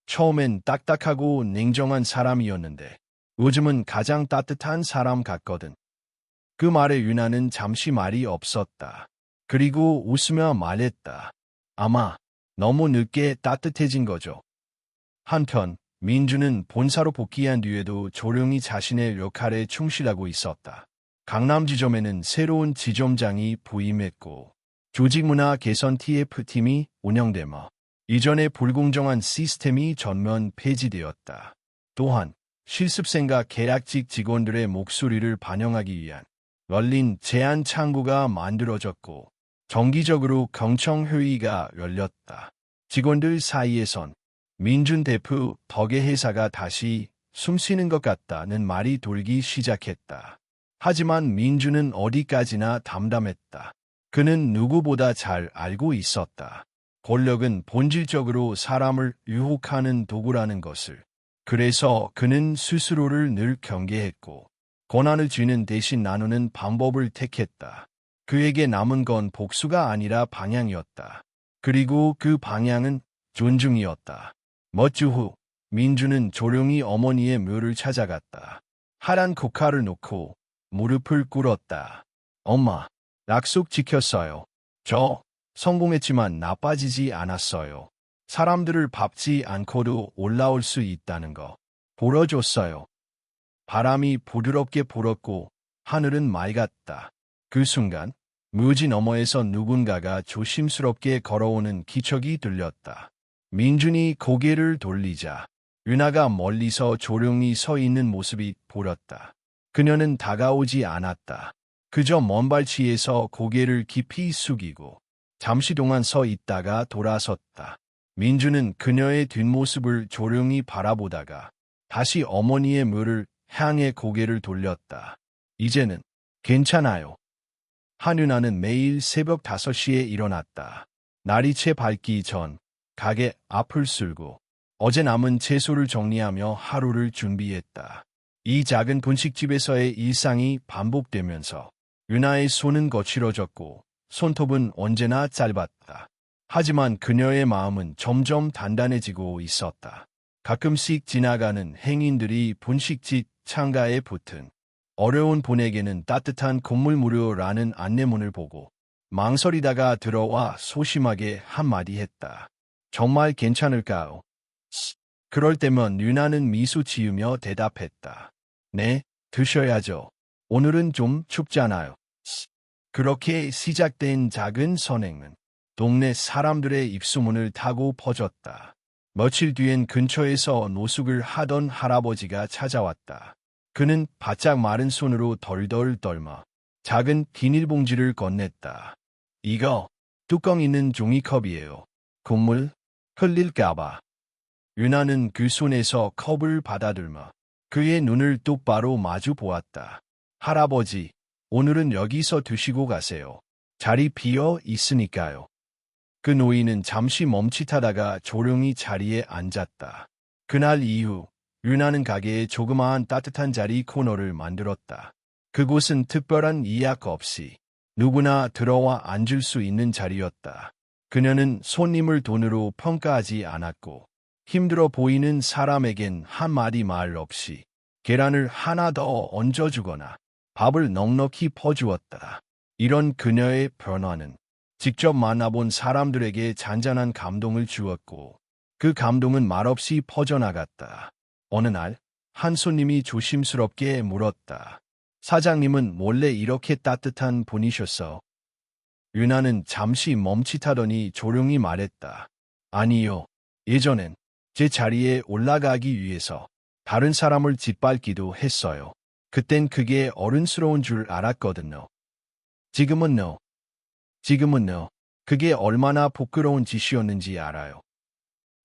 처음엔 딱딱하고 냉정한 사람이었는데 요즘은 가장 따뜻한 사람 같거든. 그 말에 윤아는 잠시 말이 없었다. 그리고 웃으며 말했다. 아마 너무 늦게 따뜻해진 거죠. 한편 민주는 본사로 복귀한 뒤에도 조용히 자신의 역할에 충실하고 있었다. 강남 지점에는 새로운 지점장이 부임했고 조직문화 개선 TF팀이 운영되며 이전의 불공정한 시스템이 전면 폐지되었다. 또한 실습생과 계약직 직원들의 목소리를 반영하기 위한 열린 제안 창구가 만들어졌고 정기적으로 경청회의가 열렸다. 직원들 사이에선 민준 대표 덕에 회사가 다시 숨쉬는 것 같다는 말이 돌기 시작했다. 하지만 민준은 어디까지나 담담했다. 그는 누구보다 잘 알고 있었다. 권력은 본질적으로 사람을 유혹하는 도구라는 것을. 그래서 그는 스스로를 늘 경계했고 권한을 쥐는 대신 나누는 방법을 택했다. 그에게 남은 건 복수가 아니라 방향이었다. 그리고 그 방향은 존중이었다. 몇 주 후 민주는 조용히 어머니의 묘를 찾아갔다. 하얀 코카를 놓고 무릎을 꿇었다. 엄마, 약속 지켰어요. 저 성공했지만 나빠지지 않았어요. 사람들을 밟지 않고도 올라올 수 있다는 거 보여줬어요. 바람이 부드럽게 불었고 하늘은 맑았다. 그 순간 묘지 너머에서 누군가가 조심스럽게 걸어오는 기척이 들렸다. 민준이 고개를 돌리자 윤아가 멀리서 조용히 서 있는 모습이 보였다. 그녀는 다가오지 않았다. 그저 먼 발치에서 고개를 깊이 숙이고 잠시 동안 서 있다가 돌아섰다. 민주는 그녀의 뒷모습을 조용히 바라보다가 다시 어머니의 묘를 향해 고개를 돌렸다. 이제는 괜찮아요. 한윤아는 매일 새벽 5시에 일어났다. 날이 채 밝기 전 가게 앞을 쓸고 어제 남은 채소를 정리하며 하루를 준비했다. 이 작은 분식집에서의 일상이 반복되면서 윤아의 손은 거칠어졌고 손톱은 언제나 짧았다. 하지만 그녀의 마음은 점점 단단해지고 있었다. 가끔씩 지나가는 행인들이 분식집 창가에 붙은 어려운 분에게는 따뜻한 건물 무료라는 안내문을 보고 망설이다가 들어와 소심하게 한마디 했다. 정말 괜찮을까요? 그럴 때면 윤아는 미소 지으며 대답했다. 네, 드셔야죠. 오늘은 좀 춥잖아요. 그렇게 시작된 작은 선행은 동네 사람들의 입소문을 타고 퍼졌다. 며칠 뒤엔 근처에서 노숙을 하던 할아버지가 찾아왔다. 그는 바짝 마른 손으로 덜덜 떨며 작은 비닐봉지를 건넸다. 이거 뚜껑 있는 종이컵이에요. 국물 흘릴까봐. 윤아는 그 손에서 컵을 받아들며 그의 눈을 똑바로 마주 보았다. 할아버지, 오늘은 여기서 드시고 가세요. 자리 비어 있으니까요. 그 노인은 잠시 멈칫하다가 조용히 자리에 앉았다. 그날 이후 윤아는 가게에 조그마한 따뜻한 자리 코너를 만들었다. 그곳은 특별한 예약 없이 누구나 들어와 앉을 수 있는 자리였다. 그녀는 손님을 돈으로 평가하지 않았고 힘들어 보이는 사람에겐 한마디 말 없이 계란을 하나 더 얹어주거나 밥을 넉넉히 퍼주었다. 이런 그녀의 변화는 직접 만나본 사람들에게 잔잔한 감동을 주었고 그 감동은 말없이 퍼져나갔다. 어느 날 한 손님이 조심스럽게 물었다. 사장님은 원래 이렇게 따뜻한 분이셨어? 유나는 잠시 멈칫하더니 조용히 말했다. 아니요. 예전엔 제 자리에 올라가기 위해서 다른 사람을 짓밟기도 했어요. 그땐 그게 어른스러운 줄 알았거든요. 지금은요. 지금은요. 그게 얼마나 부끄러운 짓이었는지 알아요.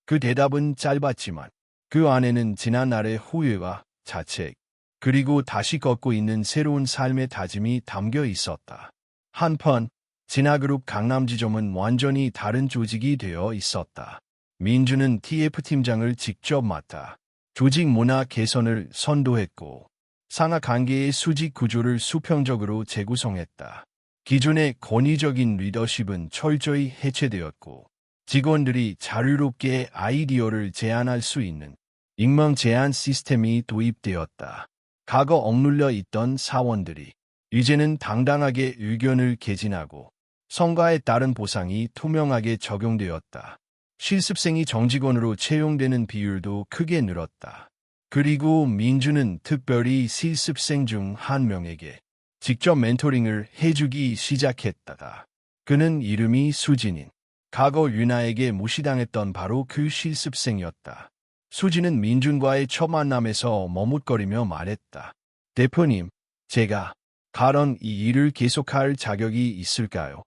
그 대답은 짧았지만 그 안에는 지난날의 후회와 자책, 그리고 다시 걷고 있는 새로운 삶의 다짐이 담겨 있었다. 한편 진화그룹 강남지점은 완전히 다른 조직이 되어 있었다. 민주는 TF팀장을 직접 맡아 조직 문화 개선을 선도했고 상하 관계의 수직 구조를 수평적으로 재구성했다. 기존의 권위적인 리더십은 철저히 해체되었고 직원들이 자유롭게 아이디어를 제안할 수 있는 익명 제안 시스템이 도입되었다. 과거 억눌려 있던 사원들이 이제는 당당하게 의견을 개진하고 성과에 따른 보상이 투명하게 적용되었다. 실습생이 정직원으로 채용되는 비율도 크게 늘었다. 그리고 민주는 특별히 실습생 중 한 명에게 직접 멘토링을 해주기 시작했다. 그는 이름이 수진인, 과거 유나에게 무시당했던 바로 그 실습생이었다. 수진은 민준과의 첫 만남에서 머뭇거리며 말했다. 대표님, 제가 가론 이 일을 계속할 자격이 있을까요?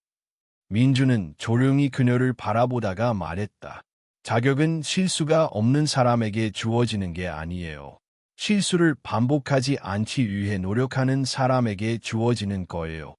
민준은 조용히 그녀를 바라보다가 말했다. 자격은 실수가 없는 사람에게 주어지는 게 아니에요. 실수를 반복하지 않기 위해 노력하는 사람에게 주어지는 거예요.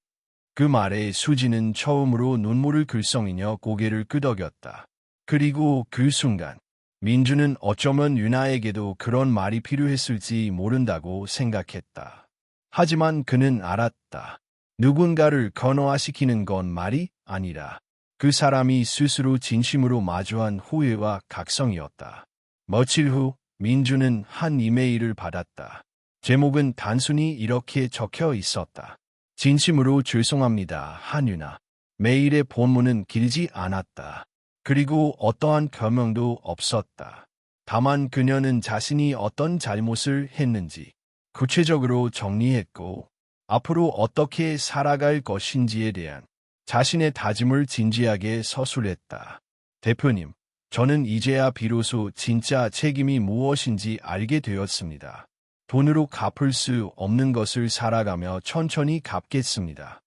그 말에 수진은 처음으로 눈물을 글썽이며 고개를 끄덕였다. 그리고 그 순간 민주는 어쩌면 유나에게도 그런 말이 필요했을지 모른다고 생각했다. 하지만 그는 알았다. 누군가를 건호화시키는 건 말이 아니라 그 사람이 스스로 진심으로 마주한 후회와 각성이었다. 며칠 후 민주는 한 이메일을 받았다. 제목은 단순히 이렇게 적혀 있었다. 진심으로 죄송합니다, 한유나. 메일의 본문은 길지 않았다. 그리고 어떠한 변명도 없었다. 다만 그녀는 자신이 어떤 잘못을 했는지 구체적으로 정리했고 앞으로 어떻게 살아갈 것인지에 대한 자신의 다짐을 진지하게 서술했다. 대표님, 저는 이제야 비로소 진짜 책임이 무엇인지 알게 되었습니다. 돈으로 갚을 수 없는 것을 살아가며 천천히 갚겠습니다.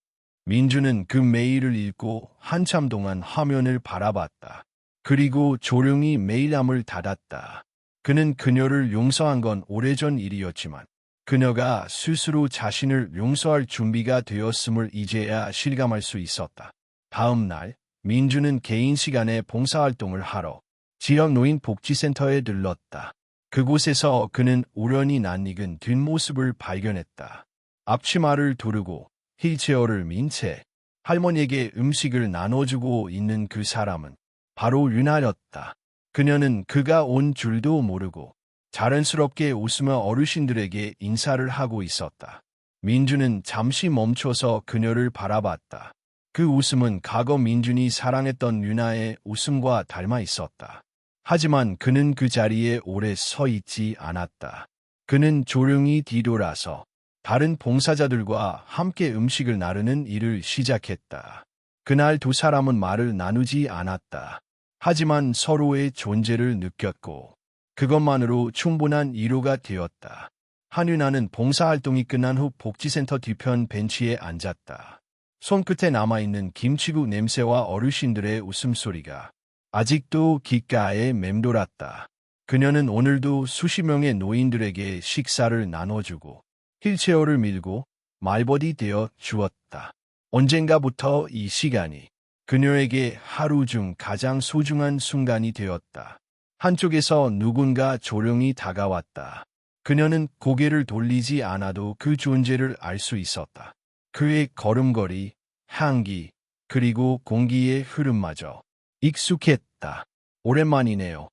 민주는 그 메일을 읽고 한참 동안 화면을 바라봤다. 그리고 조용히 메일함을 닫았다. 그는 그녀를 용서한 건 오래전 일이었지만 그녀가 스스로 자신을 용서할 준비가 되었음을 이제야 실감할 수 있었다. 다음 날 민주는 개인 시간에 봉사활동을 하러 지역 노인복지센터에 들렀다. 그곳에서 그는 우연히 낯익은 뒷모습을 발견했다. 앞치마를 두르고 휠체어를 민 채 할머니에게 음식을 나눠주고 있는 그 사람은 바로 유나였다. 그녀는 그가 온 줄도 모르고 자연스럽게 웃으며 어르신들에게 인사를 하고 있었다. 민주는 잠시 멈춰서 그녀를 바라봤다. 그 웃음은 과거 민준이 사랑했던 유나의 웃음과 닮아 있었다. 하지만 그는 그 자리에 오래 서 있지 않았다. 그는 조용히 뒤돌아서 다른 봉사자들과 함께 음식을 나르는 일을 시작했다. 그날 두 사람은 말을 나누지 않았다. 하지만 서로의 존재를 느꼈고 그것만으로 충분한 위로가 되었다. 한유나는 봉사활동이 끝난 후 복지센터 뒤편 벤치에 앉았다. 손끝에 남아있는 김치국 냄새와 어르신들의 웃음소리가 아직도 귓가에 맴돌았다. 그녀는 오늘도 수십 명의 노인들에게 식사를 나눠주고 휠체어를 밀고 말벗이 되어 주었다. 언젠가부터 이 시간이 그녀에게 하루 중 가장 소중한 순간이 되었다. 한쪽에서 누군가 조용히 다가왔다. 그녀는 고개를 돌리지 않아도 그 존재를 알 수 있었다. 그의 걸음걸이, 향기, 그리고 공기의 흐름마저 익숙했다. 오랜만이네요.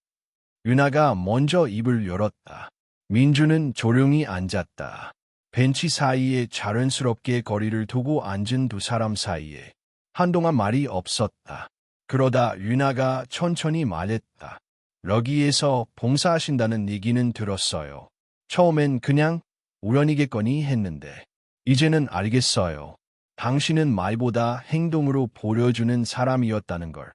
윤아가 먼저 입을 열었다. 민주는 조용히 앉았다. 벤치 사이에 자연스럽게 거리를 두고 앉은 두 사람 사이에 한동안 말이 없었다. 그러다 윤아가 천천히 말했다. 여기에서 봉사하신다는 얘기는 들었어요. 처음엔 그냥 우연이겠거니 했는데 이제는 알겠어요. 당신은 말보다 행동으로 보여주는 사람이었다는 걸.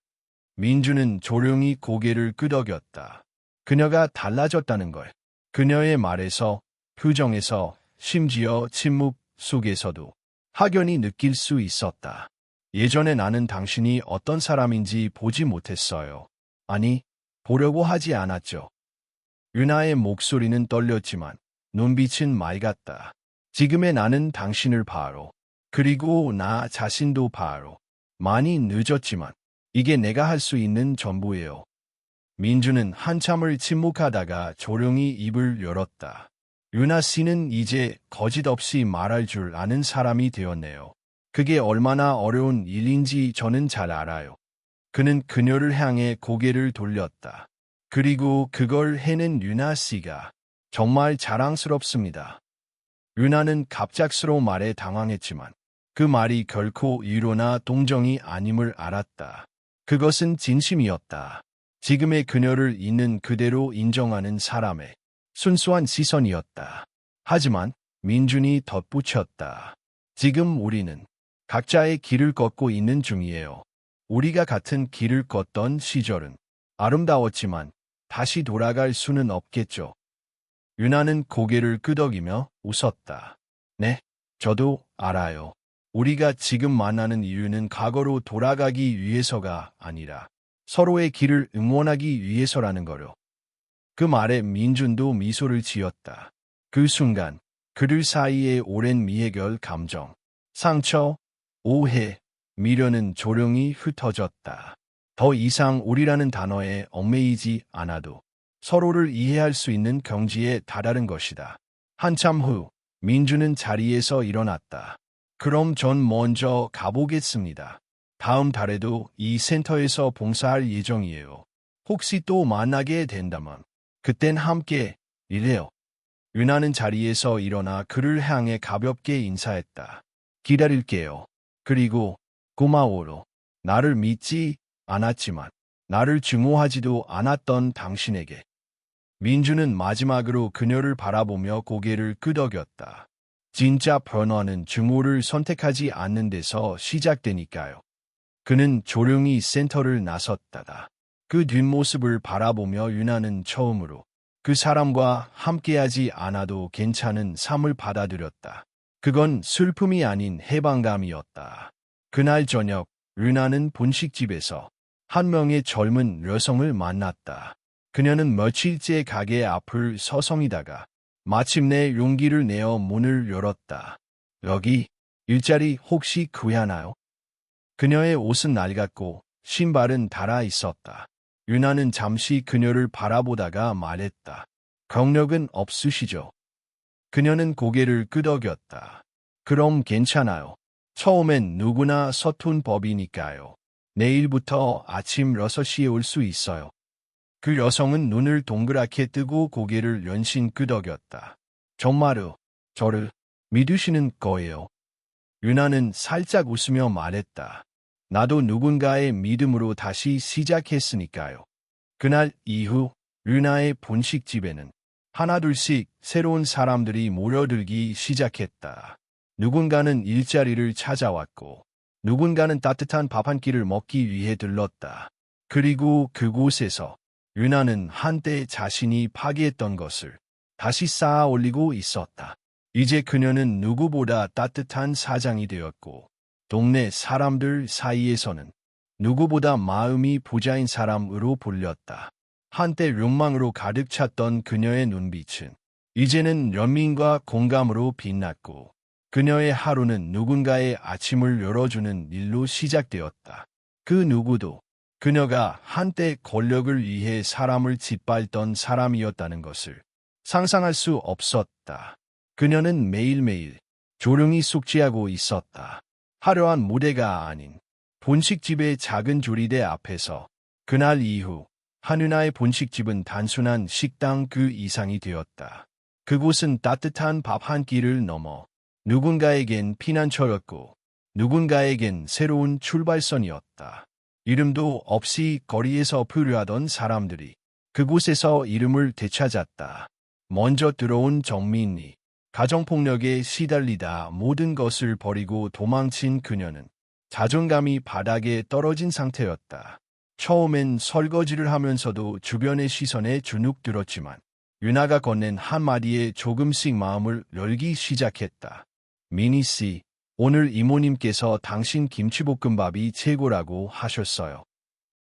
민주는 조용히 고개를 끄덕였다. 그녀가 달라졌다는 걸. 그녀의 말에서, 표정에서, 심지어 침묵 속에서도 확연히 느낄 수 있었다. 예전에 나는 당신이 어떤 사람인지 보지 못했어요. 아니, 보려고 하지 않았죠. 윤아의 목소리는 떨렸지만 눈빛은 맑았다. 지금의 나는 당신을 바로, 그리고 나 자신도 바로. 많이 늦었지만 이게 내가 할 수 있는 전부예요. 민주는 한참을 침묵하다가 조용히 입을 열었다. 윤아 씨는 이제 거짓 없이 말할 줄 아는 사람이 되었네요. 그게 얼마나 어려운 일인지 저는 잘 알아요. 그는 그녀를 향해 고개를 돌렸다. 그리고 그걸 해낸 윤아 씨가 정말 자랑스럽습니다. 윤아는 갑작스러운 말에 당황했지만 그 말이 결코 위로나 동정이 아님을 알았다. 그것은 진심이었다. 지금의 그녀를 있는 그대로 인정하는 사람의 순수한 시선이었다. 하지만 민준이 덧붙였다. 지금 우리는 각자의 길을 걷고 있는 중이에요. 우리가 같은 길을 걷던 시절은 아름다웠지만 다시 돌아갈 수는 없겠죠. 윤아는 고개를 끄덕이며 웃었다. 네, 저도 알아요. 우리가 지금 만나는 이유는 과거로 돌아가기 위해서가 아니라 서로의 길을 응원하기 위해서라는 거요. 그 말에 민준도 미소를 지었다. 그 순간 그들 사이에 오랜 미해결 감정, 상처, 오해, 미련은 조용히 흩어졌다. 더 이상 우리라는 단어에 얽매이지 않아도 서로를 이해할 수 있는 경지에 다다른 것이다. 한참 후 민주는 자리에서 일어났다. 그럼 전 먼저 가보겠습니다. 다음 달에도 이 센터에서 봉사할 예정이에요. 혹시 또 만나게 된다면 그땐 함께 일해요. 윤아는 자리에서 일어나 그를 향해 가볍게 인사했다. 기다릴게요. 그리고 고마워요. 나를 믿지 않았지만 나를 증오하지도 않았던 당신에게. 민주는 마지막으로 그녀를 바라보며 고개를 끄덕였다. 진짜 변화는 증오를 선택하지 않는 데서 시작되니까요. 그는 조용히 센터를 나섰다. 그 뒷모습을 바라보며 윤아는 처음으로 그 사람과 함께하지 않아도 괜찮은 삶을 받아들였다. 그건 슬픔이 아닌 해방감이었다. 그날 저녁 윤아는 분식집에서 한 명의 젊은 여성을 만났다. 그녀는 며칠째 가게 앞을 서성이다가 마침내 용기를 내어 문을 열었다. 여기 일자리 혹시 구하나요? 그녀의 옷은 낡았고 신발은 닳아 있었다. 윤아는 잠시 그녀를 바라보다가 말했다. 경력은 없으시죠? 그녀는 고개를 끄덕였다. 그럼 괜찮아요. 처음엔 누구나 서툰 법이니까요. 내일부터 아침 6시에 올 수 있어요. 그 여성은 눈을 동그랗게 뜨고 고개를 연신 끄덕였다. 정말요? 저를 믿으시는 거예요? 윤아는 살짝 웃으며 말했다. 나도 누군가의 믿음으로 다시 시작했으니까요. 그날 이후 윤아의 분식집에는 하나둘씩 새로운 사람들이 모여들기 시작했다. 누군가는 일자리를 찾아왔고 누군가는 따뜻한 밥 한 끼를 먹기 위해 들렀다. 그리고 그곳에서 윤아는 한때 자신이 파괴했던 것을 다시 쌓아 올리고 있었다. 이제 그녀는 누구보다 따뜻한 사장이 되었고 동네 사람들 사이에서는 누구보다 마음이 부자인 사람으로 불렸다. 한때 욕망으로 가득 찼던 그녀의 눈빛은 이제는 연민과 공감으로 빛났고 그녀의 하루는 누군가의 아침을 열어주는 일로 시작되었다. 그 누구도 그녀가 한때 권력을 위해 사람을 짓밟던 사람이었다는 것을 상상할 수 없었다. 그녀는 매일매일 조용히 숙지하고 있었다. 화려한 무대가 아닌 본식집의 작은 조리대 앞에서. 그날 이후 한윤아의 본식집은 단순한 식당 그 이상이 되었다. 그곳은 따뜻한 밥 한 끼를 넘어 누군가에겐 피난처였고 누군가에겐 새로운 출발선이었다. 이름도 없이 거리에서 표류하던 사람들이 그곳에서 이름을 되찾았다. 먼저 들어온 정민이 가정폭력에 시달리다 모든 것을 버리고 도망친 그녀는 자존감이 바닥에 떨어진 상태였다. 처음엔 설거지를 하면서도 주변의 시선에 주눅들었지만 윤아가 건넨 한마디에 조금씩 마음을 열기 시작했다. 미니 씨, 오늘 이모님께서 당신 김치볶음밥이 최고라고 하셨어요.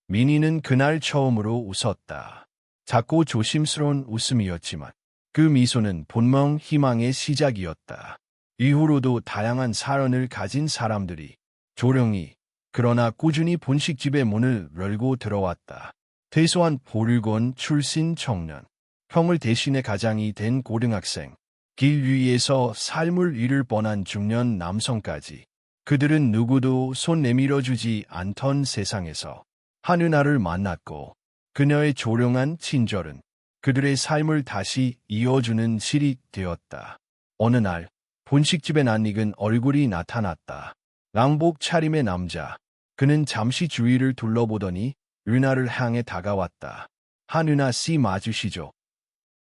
미니는 그날 처음으로 웃었다. 작고 조심스러운 웃음이었지만 그 미소는 분명 희망의 시작이었다. 이후로도 다양한 사연을 가진 사람들이 조용히 그러나 꾸준히 본식집의 문을 열고 들어왔다. 퇴소한 보육원 출신 청년, 형을 대신해 가장이 된 고등학생, 길 위에서 삶을 잃을 뻔한 중년 남성까지 그들은 누구도 손 내밀어주지 않던 세상에서 한윤아를 만났고 그녀의 조용한 친절은 그들의 삶을 다시 이어주는 실이 되었다. 어느 날 본식집에 낯익은 얼굴이 나타났다. 랑복 차림의 남자. 그는 잠시 주위를 둘러보더니 윤아를 향해 다가왔다. 한윤아 씨 맞으시죠?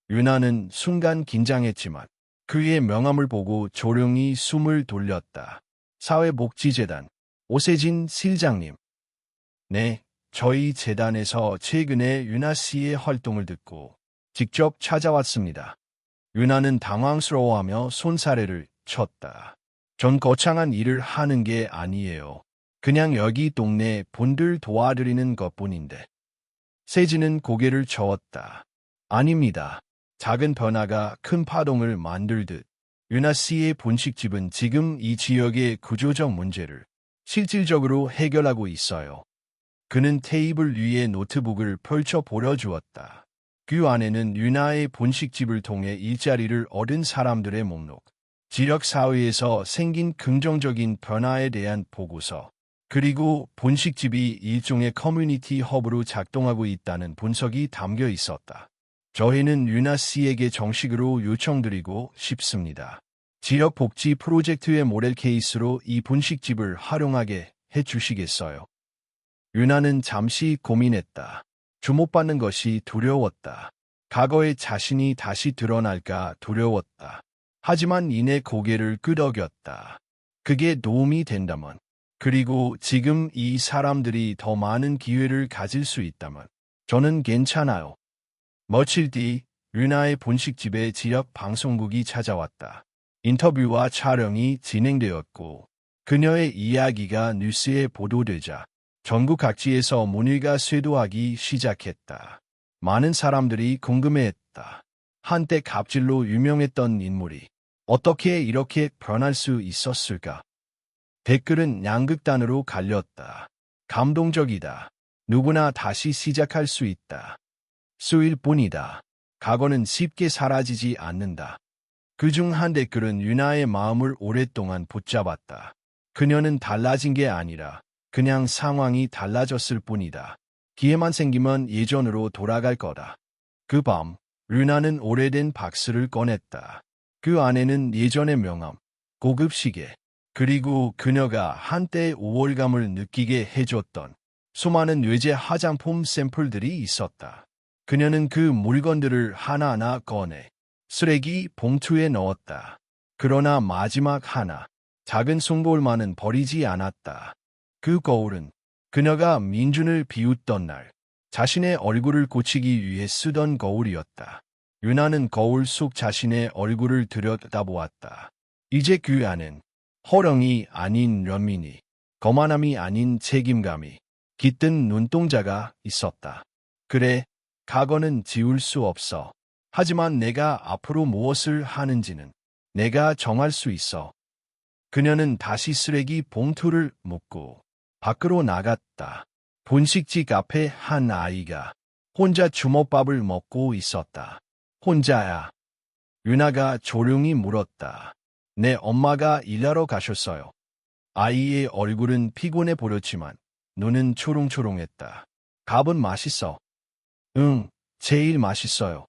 윤아는 순간 긴장했지만 그의 명함을 보고 조용히 숨을 돌렸다. 사회복지재단 오세진 실장님. 네, 저희 재단에서 최근에 윤아 씨의 활동을 듣고 직접 찾아왔습니다. 윤아는 당황스러워하며 손사래를 쳤다. 전 거창한 일을 하는 게 아니에요. 그냥 여기 동네 분들 도와드리는 것뿐인데. 세진은 고개를 저었다. 아닙니다. 작은 변화가 큰 파동을 만들듯 윤아 씨의 본식집은 지금 이 지역의 구조적 문제를 실질적으로 해결하고 있어요. 그는 테이블 위에 노트북을 펼쳐 보여주었다. 그 안에는 윤아의 본식집을 통해 일자리를 얻은 사람들의 목록, 지역사회에서 생긴 긍정적인 변화에 대한 보고서, 그리고 본식집이 일종의 커뮤니티 허브로 작동하고 있다는 분석이 담겨 있었다. 저희는 윤아 씨에게 정식으로 요청드리고 싶습니다. 지역 복지 프로젝트의 모델 케이스로 이 본식집을 활용하게 해주시겠어요? 윤아는 잠시 고민했다. 주목받는 것이 두려웠다. 과거의 자신이 다시 드러날까 두려웠다. 하지만 이내 고개를 끄덕였다. 그게 도움이 된다면, 그리고 지금 이 사람들이 더 많은 기회를 가질 수 있다면 저는 괜찮아요. 며칠 뒤 윤아의 본식집에 지역 방송국이 찾아왔다. 인터뷰와 촬영이 진행되었고 그녀의 이야기가 뉴스에 보도되자 전국 각지에서 문의가 쇄도하기 시작했다. 많은 사람들이 궁금해했다. 한때 갑질로 유명했던 인물이 어떻게 이렇게 변할 수 있었을까? 댓글은 양극단으로 갈렸다. 감동적이다. 누구나 다시 시작할 수 있다. 수일 뿐이다. 과거는 쉽게 사라지지 않는다. 그중 한 댓글은 윤아의 마음을 오랫동안 붙잡았다. 그녀는 달라진 게 아니라 그냥 상황이 달라졌을 뿐이다. 기회만 생기면 예전으로 돌아갈 거다. 그 밤, 윤아는 오래된 박스를 꺼냈다. 그 안에는 예전의 명함, 고급 시계, 그리고 그녀가 한때 우월감을 느끼게 해줬던 수많은 외제 화장품 샘플들이 있었다. 그녀는 그 물건들을 하나하나 꺼내 쓰레기 봉투에 넣었다. 그러나 마지막 하나, 작은 송골만은 버리지 않았다. 그 거울은 그녀가 민준을 비웃던 날 자신의 얼굴을 고치기 위해 쓰던 거울이었다. 윤아는 거울 속 자신의 얼굴을 들여다보았다. 이제 그 안엔 호령이 아닌 연민이, 거만함이 아닌 책임감이, 깃든 눈동자가 있었다. 그래, 과거는 지울 수 없어. 하지만 내가 앞으로 무엇을 하는지는 내가 정할 수 있어. 그녀는 다시 쓰레기 봉투를 묶고 밖으로 나갔다. 본식집 앞에 한 아이가 혼자 주먹밥을 먹고 있었다. 혼자야. 유나가 조용히 물었다. 내 엄마가 일하러 가셨어요. 아이의 얼굴은 피곤해 보였지만 눈은 초롱초롱했다. 밥은 맛있어. 응, 제일 맛있어요.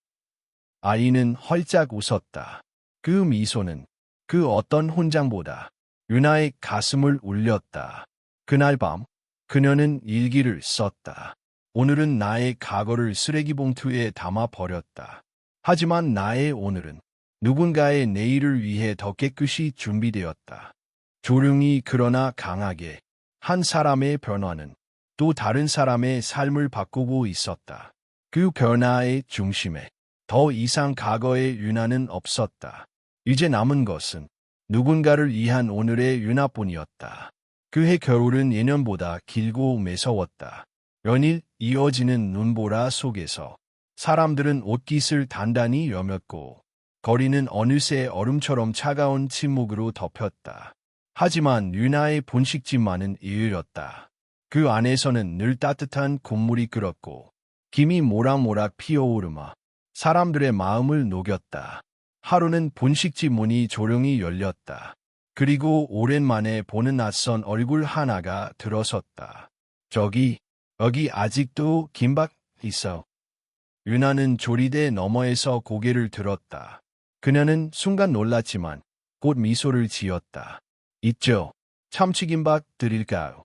아이는 헐짝 웃었다. 그 미소는 그 어떤 혼장보다 유나의 가슴을 울렸다. 그날 밤 그녀는 일기를 썼다. 오늘은 나의 과거를 쓰레기 봉투에 담아 버렸다. 하지만 나의 오늘은 누군가의 내일을 위해 더 깨끗이 준비되었다. 조용히 그러나 강하게 한 사람의 변화는 또 다른 사람의 삶을 바꾸고 있었다. 그 변화의 중심에 더 이상 과거의 유나는 없었다. 이제 남은 것은 누군가를 위한 오늘의 유나뿐이었다. 그해 겨울은 예년보다 길고 매서웠다. 연일 이어지는 눈보라 속에서 사람들은 옷깃을 단단히 여몄고 거리는 어느새 얼음처럼 차가운 침묵으로 덮였다. 하지만 유나의 본식집만은 이으렸다. 그 안에서는 늘 따뜻한 국물이 끓었고 김이 모락모락 피어오르며 사람들의 마음을 녹였다. 하루는 본식집 문이 조용히 열렸다. 그리고 오랜만에 보는 낯선 얼굴 하나가 들어섰다. 여기 아직도 김밥 있어. 유나는 조리대 너머에서 고개를 들었다. 그녀는 순간 놀랐지만 곧 미소를 지었다. 있죠. 참치김밥 드릴까요?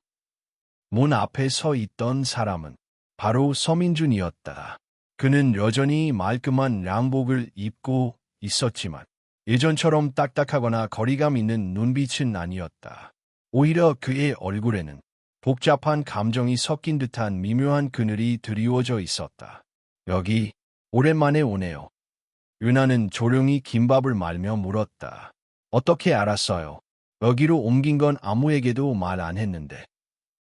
문 앞에 서 있던 사람은 바로 서민준이었다. 그는 여전히 말끔한 양복을 입고 있었지만 예전처럼 딱딱하거나 거리감 있는 눈빛은 아니었다. 오히려 그의 얼굴에는 복잡한 감정이 섞인 듯한 미묘한 그늘이 드리워져 있었다. 여기 오랜만에 오네요. 유나는 조용히 김밥을 말며 물었다. 어떻게 알았어요? 여기로 옮긴 건 아무에게도 말 안 했는데.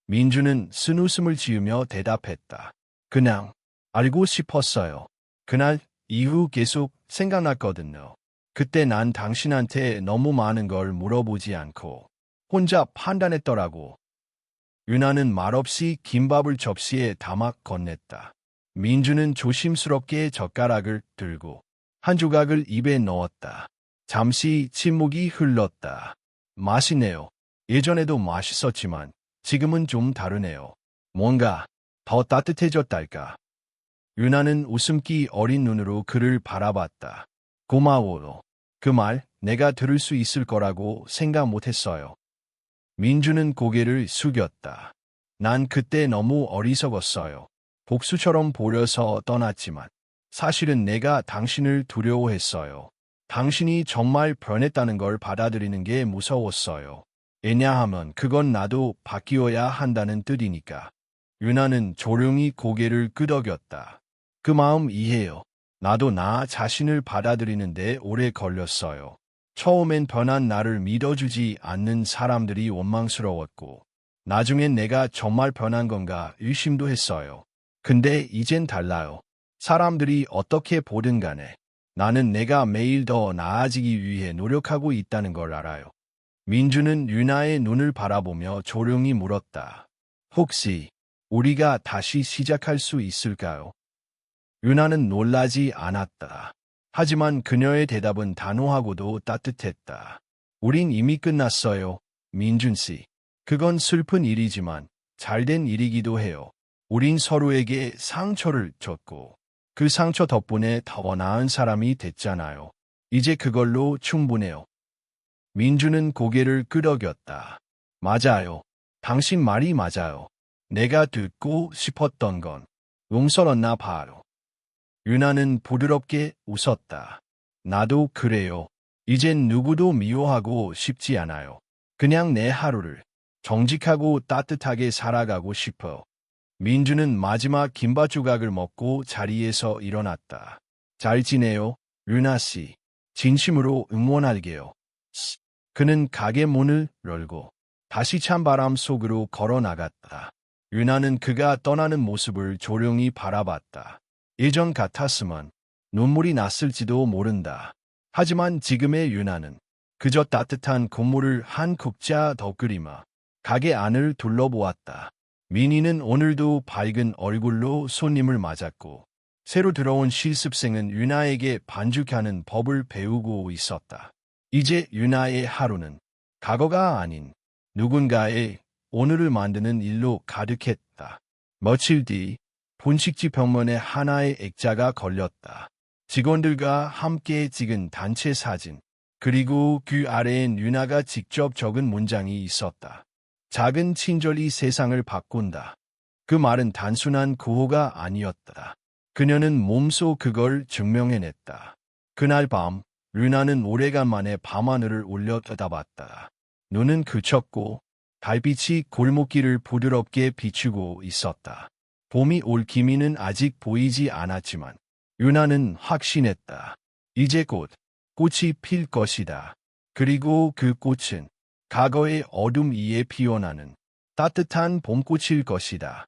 민주는 쓴웃음을 지으며 대답했다. 그냥 알고 싶었어요. 그날 이후 계속 생각났거든요. 그때 난 당신한테 너무 많은 걸 물어보지 않고 혼자 판단했더라고. 유나는 말없이 김밥을 접시에 담아 건넸다. 민주는 조심스럽게 젓가락을 들고 한 조각을 입에 넣었다. 잠시 침묵이 흘렀다. 맛있네요. 예전에도 맛있었지만 지금은 좀 다르네요. 뭔가 더 따뜻해졌달까. 유나는 웃음기 어린 눈으로 그를 바라봤다. 고마워요. 그 말 내가 들을 수 있을 거라고 생각 못했어요. 민주는 고개를 숙였다. 난 그때 너무 어리석었어요. 복수처럼 보여서 떠났지만 사실은 내가 당신을 두려워했어요. 당신이 정말 변했다는 걸 받아들이는 게 무서웠어요. 왜냐하면 그건 나도 바뀌어야 한다는 뜻이니까. 유나는 조용히 고개를 끄덕였다. 그 마음 이해해요. 나도 나 자신을 받아들이는데 오래 걸렸어요. 처음엔 변한 나를 믿어주지 않는 사람들이 원망스러웠고 나중엔 내가 정말 변한 건가 의심도 했어요. 근데 이젠 달라요. 사람들이 어떻게 보든 간에 나는 내가 매일 더 나아지기 위해 노력하고 있다는 걸 알아요. 민주는 유나의 눈을 바라보며 조용히 물었다. 혹시 우리가 다시 시작할 수 있을까요? 유나는 놀라지 않았다. 하지만 그녀의 대답은 단호하고도 따뜻했다. 우린 이미 끝났어요, 민준 씨. 그건 슬픈 일이지만 잘된 일이기도 해요. 우린 서로에게 상처를 줬고 그 상처 덕분에 더 나은 사람이 됐잖아요. 이제 그걸로 충분해요. 민주는 고개를 끄덕였다. 맞아요. 당신 말이 맞아요. 내가 듣고 싶었던 건 용서였나 봐요. 유나는 부드럽게 웃었다. 나도 그래요. 이젠 누구도 미워하고 싶지 않아요. 그냥 내 하루를 정직하고 따뜻하게 살아가고 싶어. 민주는 마지막 김밥 조각을 먹고 자리에서 일어났다. 잘 지내요, 유나 씨. 진심으로 응원할게요. 그는 가게 문을 열고 다시 찬바람 속으로 걸어 나갔다. 유나는 그가 떠나는 모습을 조용히 바라봤다. 예전 같았으면 눈물이 났을지도 모른다. 하지만 지금의 유나는 그저 따뜻한 국물을 한 국자 더 끓이며 가게 안을 둘러보았다. 민희는 오늘도 밝은 얼굴로 손님을 맞았고 새로 들어온 실습생은 유나에게 반죽하는 법을 배우고 있었다. 이제 유나의 하루는 과거가 아닌 누군가의 오늘을 만드는 일로 가득했다. 며칠 뒤 분식집 병문에 하나의 액자가 걸렸다. 직원들과 함께 찍은 단체 사진, 그리고 그 아래엔 유나가 직접 적은 문장이 있었다. 작은 친절이 세상을 바꾼다. 그 말은 단순한 구호가 아니었다. 그녀는 몸소 그걸 증명해냈다. 그날 밤, 유나는 오래간만에 밤하늘을 올려 쳐다봤다. 눈은 그쳤고 달빛이 골목길을 부드럽게 비추고 있었다. 봄이 올 기미는 아직 보이지 않았지만 유나는 확신했다. 이제 곧 꽃이 필 것이다. 그리고 그 꽃은 과거의 어둠 위에 피어나는 따뜻한 봄꽃일 것이다.